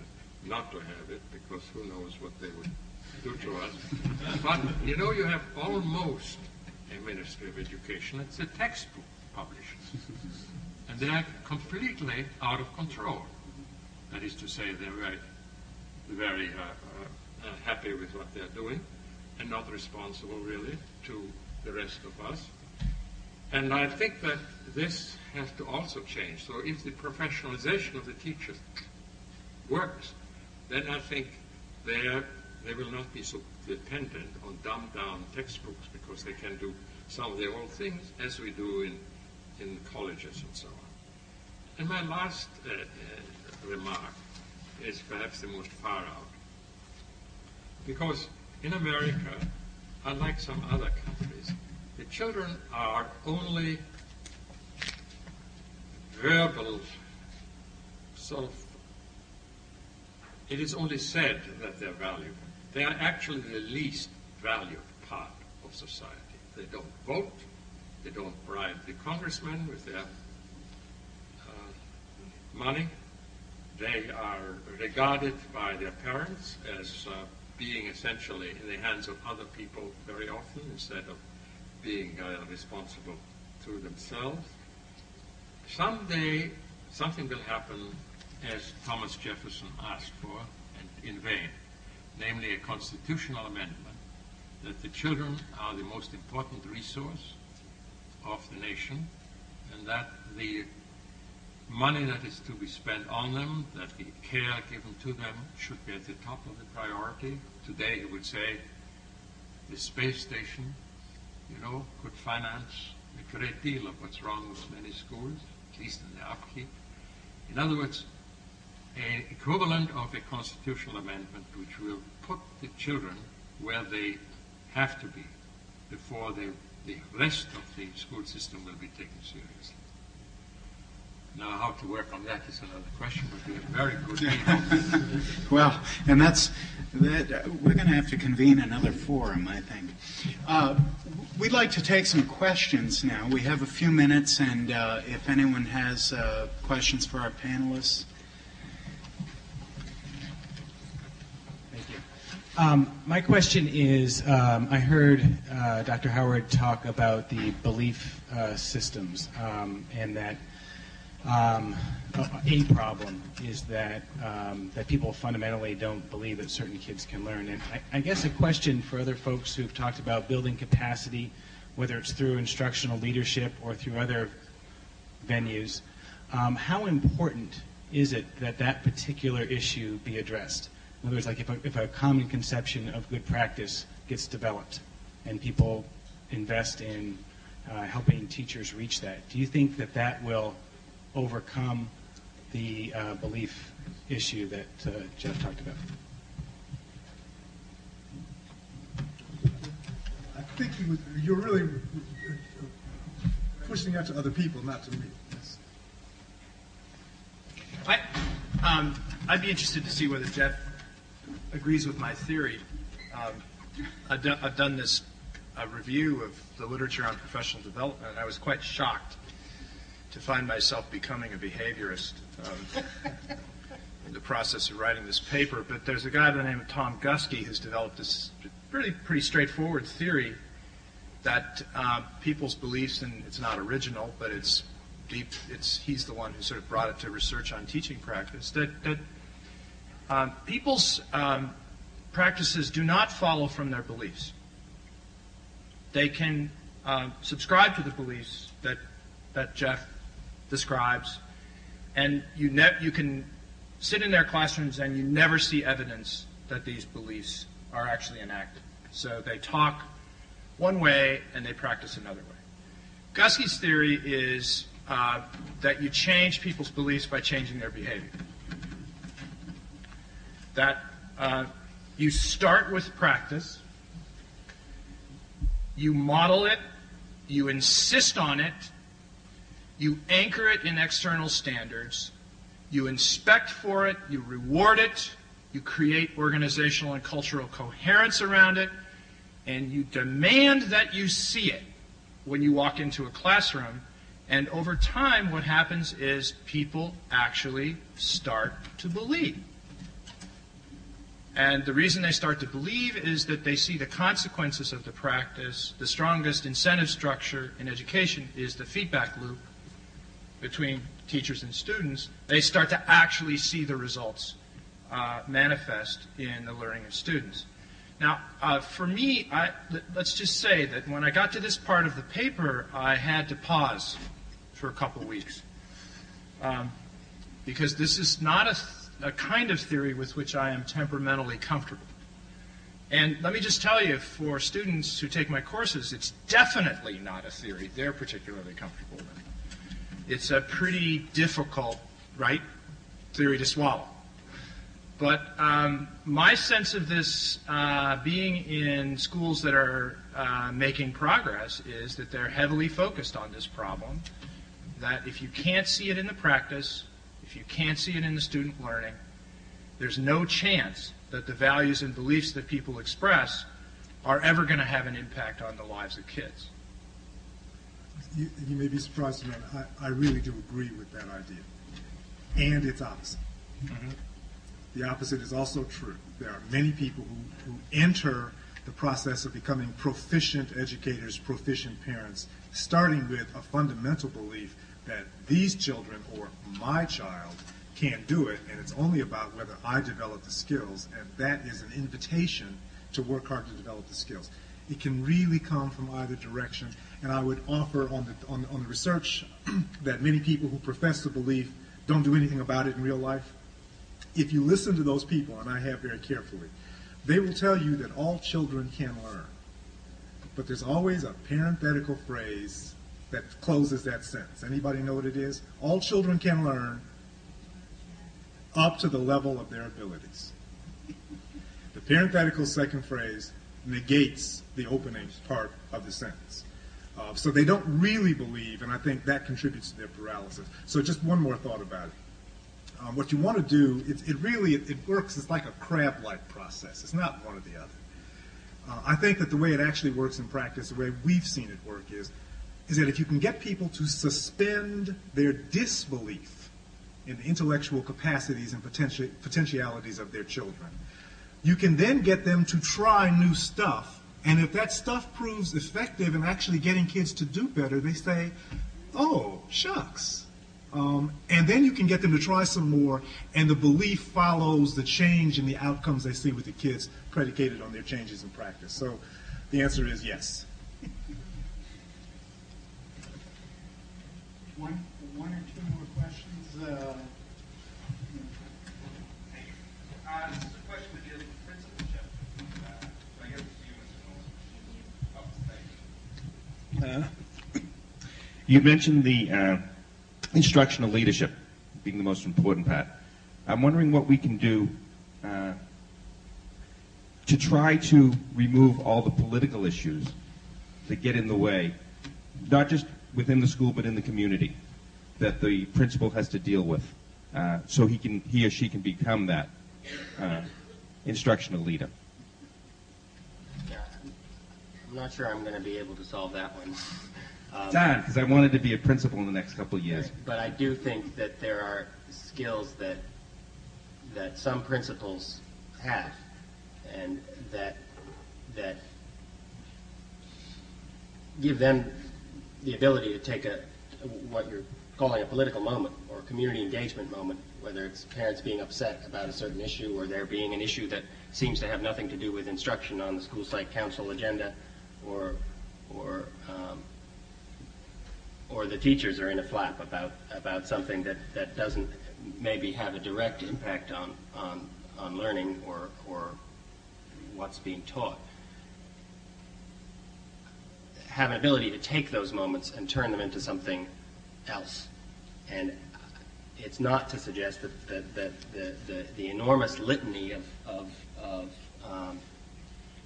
not to have it, because who knows what they would do to us. But, you know, you have almost a Ministry of Education. It's a textbook publishers. And they are completely out of control. That is to say, they're very happy with what they're doing and not responsible, really, to the rest of us. And I think that this has to also change. So if the professionalization of the teachers works, then I think they will not be so dependent on dumbed-down textbooks, because they can do some of their own things, as we do in colleges and so on. And my last remark is perhaps the most far out. Because in America, unlike some other countries, the children are only verbal, sort of, it is only said that they're valued. They are actually the least valued part of society. They don't vote, they don't bribe the congressman with their money. They are regarded by their parents as being essentially in the hands of other people very often, instead of being responsible to themselves. Someday, something will happen, as Thomas Jefferson asked for, and in vain, namely a constitutional amendment that the children are the most important resource of the nation, and that the money that is to be spent on them, that the care given to them should be at the top of the priority. Today, I would say the space station, could finance a great deal of what's wrong with many schools, at least in the upkeep. In other words, an equivalent of a constitutional amendment which will put the children where they have to be before the rest of the school system will be taken seriously. Now, how to work on that is another question, but we have very good people. Well, and we're going to have to convene another forum, I think. We'd like to take some questions now. We have a few minutes, and if anyone has questions for our panelists. Thank you. My question is, I heard Dr. Howard talk about the belief systems, and that a problem is that people fundamentally don't believe that certain kids can learn. And I guess a question for other folks who've talked about building capacity, whether it's through instructional leadership or through other venues, how important is it that that particular issue be addressed? In other words, like if a common conception of good practice gets developed and people invest in helping teachers reach that, do you think that that will overcome the belief issue that Jeff talked about? I think you're really pushing that to other people, not to me. Yes. I'd be interested to see whether Jeff agrees with my theory. I've done this review of the literature on professional development, and I was quite shocked to find myself becoming a behaviorist in the process of writing this paper. But there's a guy by the name of Tom Guskey who's developed this pretty straightforward theory that people's beliefs, and it's not original, but it's deep. He's the one who sort of brought it to research on teaching practice. That people's practices do not follow from their beliefs. They can subscribe to the beliefs that Jeff describes, and you can sit in their classrooms and you never see evidence that these beliefs are actually enacted. So they talk one way and they practice another way. Guskey's theory is that you change people's beliefs by changing their behavior. That you start with practice, you model it, you insist on it, you anchor it in external standards, you inspect for it, you reward it, you create organizational and cultural coherence around it, and you demand that you see it when you walk into a classroom. And over time, what happens is people actually start to believe. And the reason they start to believe is that they see the consequences of the practice. The strongest incentive structure in education is the feedback loop between teachers and students. They start to actually see the results manifest in the learning of students. Now, for me, let's just say that when I got to this part of the paper, I had to pause for a couple of weeks because this is not a kind of theory with which I am temperamentally comfortable. And let me just tell you, for students who take my courses, it's definitely not a theory they're particularly comfortable with. It's a pretty difficult, theory to swallow. But my sense of this being in schools that are making progress is that they're heavily focused on this problem, that if you can't see it in the practice, if you can't see it in the student learning, there's no chance that the values and beliefs that people express are ever going to have an impact on the lives of kids. You may be surprised to know I really do agree with that idea. And it's opposite. Mm-hmm. The opposite is also true. There are many people who enter the process of becoming proficient educators, proficient parents, starting with a fundamental belief that these children or my child can't do it, and it's only about whether I develop the skills, and that is an invitation to work hard to develop the skills. It can really come from either direction. And I would offer on the research that many people who profess to believe don't do anything about it in real life. If you listen to those people, and I have very carefully, they will tell you that all children can learn. But there's always a parenthetical phrase that closes that sentence. Anybody know what it is? All children can learn up to the level of their abilities. The parenthetical second phrase negates the opening part of the sentence. So they don't really believe, and I think that contributes to their paralysis. So just one more thought about it. What you want to do, it works, it's like a crab-like process. It's not one or the other. I think that the way it actually works in practice, the way we've seen it work is that if you can get people to suspend their disbelief in the intellectual capacities and potentialities of their children, you can then get them to try new stuff. And if that stuff proves effective in actually getting kids to do better, they say, oh, shucks. And then you can get them to try some more, and the belief follows the change in the outcomes they see with the kids predicated on their changes in practice. So the answer is yes. One or two more questions. This is a question that deals with principalship. I guess it's you, Mr. Knowles. You mentioned the instructional leadership being the most important part. I'm wondering what we can do to try to remove all the political issues that get in the way, not just within the school but in the community, that the principal has to deal with, so he or she can become that instructional leader. Yeah, I'm not sure I'm going to be able to solve that one. Darn, because I wanted to be a principal in the next couple of years. But I do think that there are skills that some principals have, and that give them the ability to take what you're calling a political moment or a community engagement moment, whether it's parents being upset about a certain issue or there being an issue that seems to have nothing to do with instruction on the school site council agenda, or the teachers are in a flap about something that doesn't maybe have a direct impact on learning or what's being taught. Have an ability to take those moments and turn them into something else. And it's not to suggest that the enormous litany of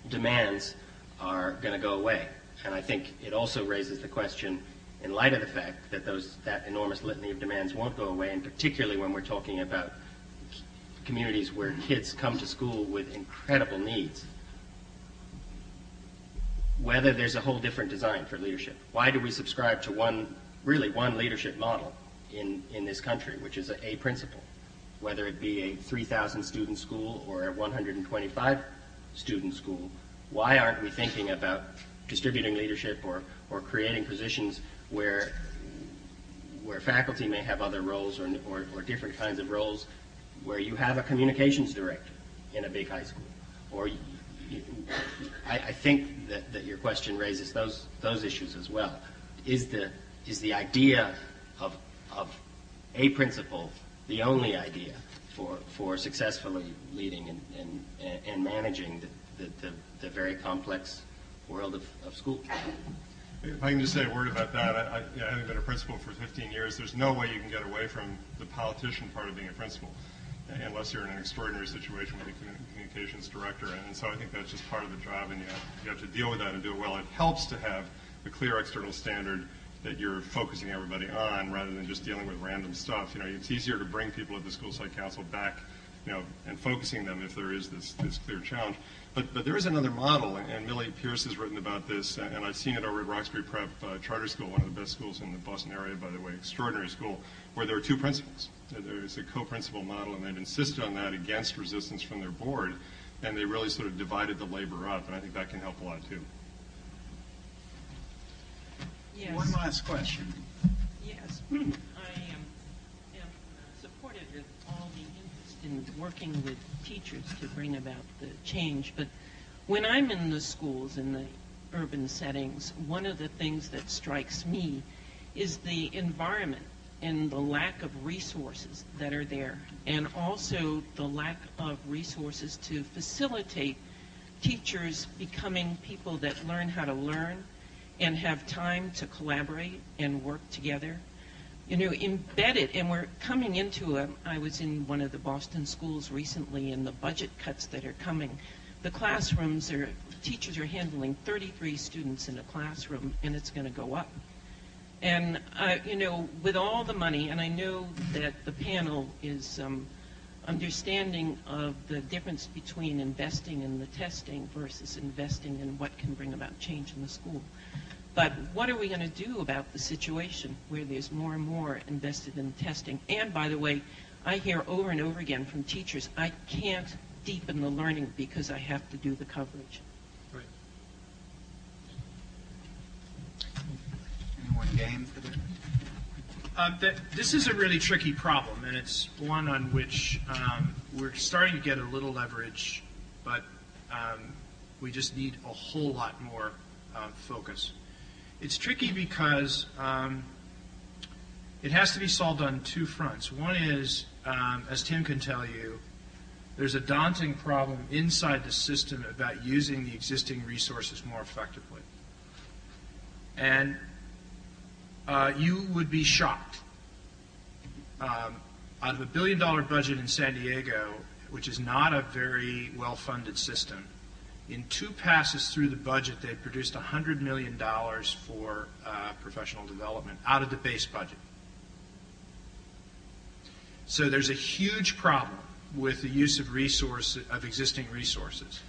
demands are going to go away. And I think it also raises the question, in light of the fact that that enormous litany of demands won't go away, and particularly when we're talking about communities where kids come to school with incredible needs, whether there's a whole different design for leadership. Why do we subscribe to one leadership model in this country, which is a principle, whether it be a 3,000 student school or a 125 student school? Why aren't we thinking about distributing leadership or creating positions where faculty may have other roles or different kinds of roles, where you have a communications director in a big high school? Or I think that your question raises those issues as well. Is the idea of a principal the only idea for successfully leading and managing the very complex world of school? If I can just say a word about that, having been a principal for 15 years, there's no way you can get away from the politician part of being a principal, unless you're in an extraordinary situation with a communications director. And so I think that's just part of the job, and you have to deal with that and do it well. It helps to have a clear external standard that you're focusing everybody on, rather than just dealing with random stuff. It's easier to bring people at the school site council back, and focusing them if there is this clear challenge. But there is another model, and Millie Pierce has written about this, and I've seen it over at Roxbury Prep Charter School, one of the best schools in the Boston area, by the way, extraordinary school, where there are two principals. There's a co-principal model, and they've insisted on that against resistance from their board, and they really sort of divided the labor up, and I think that can help a lot too. Yes. One last question. Yes. I am supportive of all the interest in working with teachers to bring about the change. But when I'm in the schools, in the urban settings, one of the things that strikes me is the environment and the lack of resources that are there, and also the lack of resources to facilitate teachers becoming people that learn how to learn and have time to collaborate and work together. You know, embedded, and we're coming into I was in one of the Boston schools recently, and the budget cuts that are coming. The classrooms teachers are handling 33 students in a classroom, and it's going to go up. And, you know, with all the money, and I know that the panel is understanding of the difference between investing in the testing versus investing in what can bring about change in the school. But what are we going to do about the situation where there's more and more invested in testing? And by the way, I hear over and over again from teachers, I can't deepen the learning because I have to do the coverage. Right. Anyone game for that? This is a really tricky problem, and it's one on which we're starting to get a little leverage, but we just need a whole lot more focus. It's tricky because it has to be solved on two fronts. One is, as Tim can tell you, there's a daunting problem inside the system about using the existing resources more effectively. And you would be shocked. Out of $1 billion budget in San Diego, which is not a very well-funded system, in 2 passes through the budget, they produced $100 million for professional development out of the base budget. So there's a huge problem with the use of existing resources.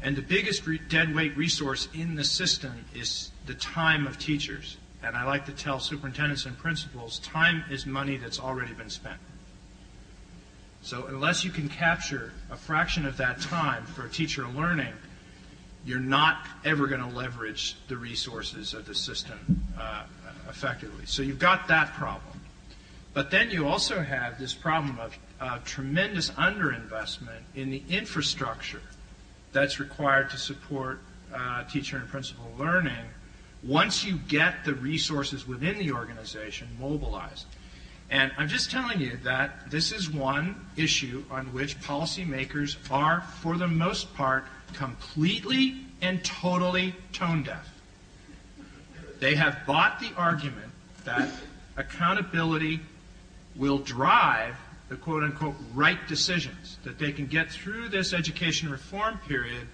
And the biggest deadweight resource in the system is the time of teachers. And I like to tell superintendents and principals, time is money that's already been spent. So unless you can capture a fraction of that time for a teacher learning, you're not ever going to leverage the resources of the system effectively. So you've got that problem. But then you also have this problem of tremendous underinvestment in the infrastructure that's required to support teacher and principal learning once you get the resources within the organization mobilized. And I'm just telling you that this is one issue on which policymakers are, for the most part, completely and totally tone deaf. They have bought the argument that accountability will drive the quote-unquote right decisions, that they can get through this education reform period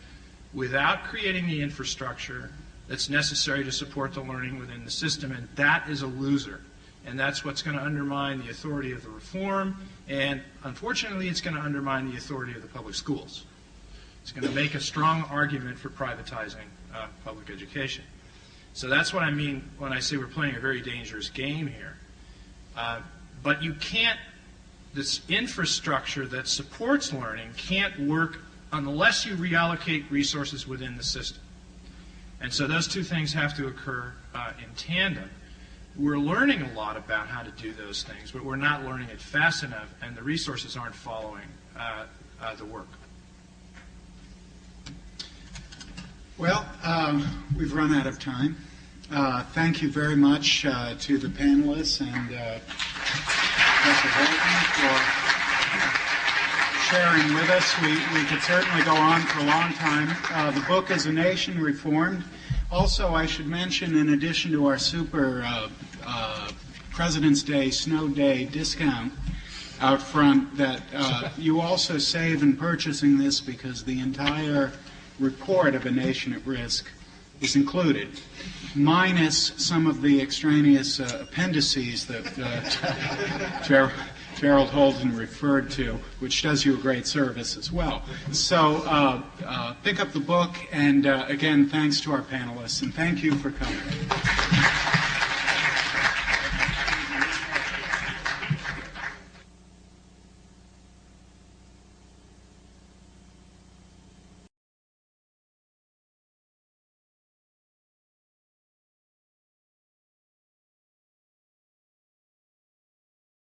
without creating the infrastructure that's necessary to support the learning within the system, and that is a loser. And that's what's going to undermine the authority of the reform, and unfortunately it's going to undermine the authority of the public schools. It's going to make a strong argument for privatizing public education. So that's what I mean when I say we're playing a very dangerous game here. But you can't, this infrastructure that supports learning can't work unless you reallocate resources within the system. And so those two things have to occur in tandem. We're learning a lot about how to do those things, but we're not learning it fast enough, and the resources aren't following the work. Well, we've run out of time. Thank you very much to the panelists and Professor Holton for sharing with us. We could certainly go on for a long time. The book is A Nation Reformed. Also, I should mention, in addition to our super President's Day, Snow Day discount out front, that you also save in purchasing this because the entire report of A Nation at Risk is included, minus some of the extraneous appendices that Gerald Holton referred to, which does you a great service as well. So pick up the book, and again, thanks to our panelists, and thank you for coming.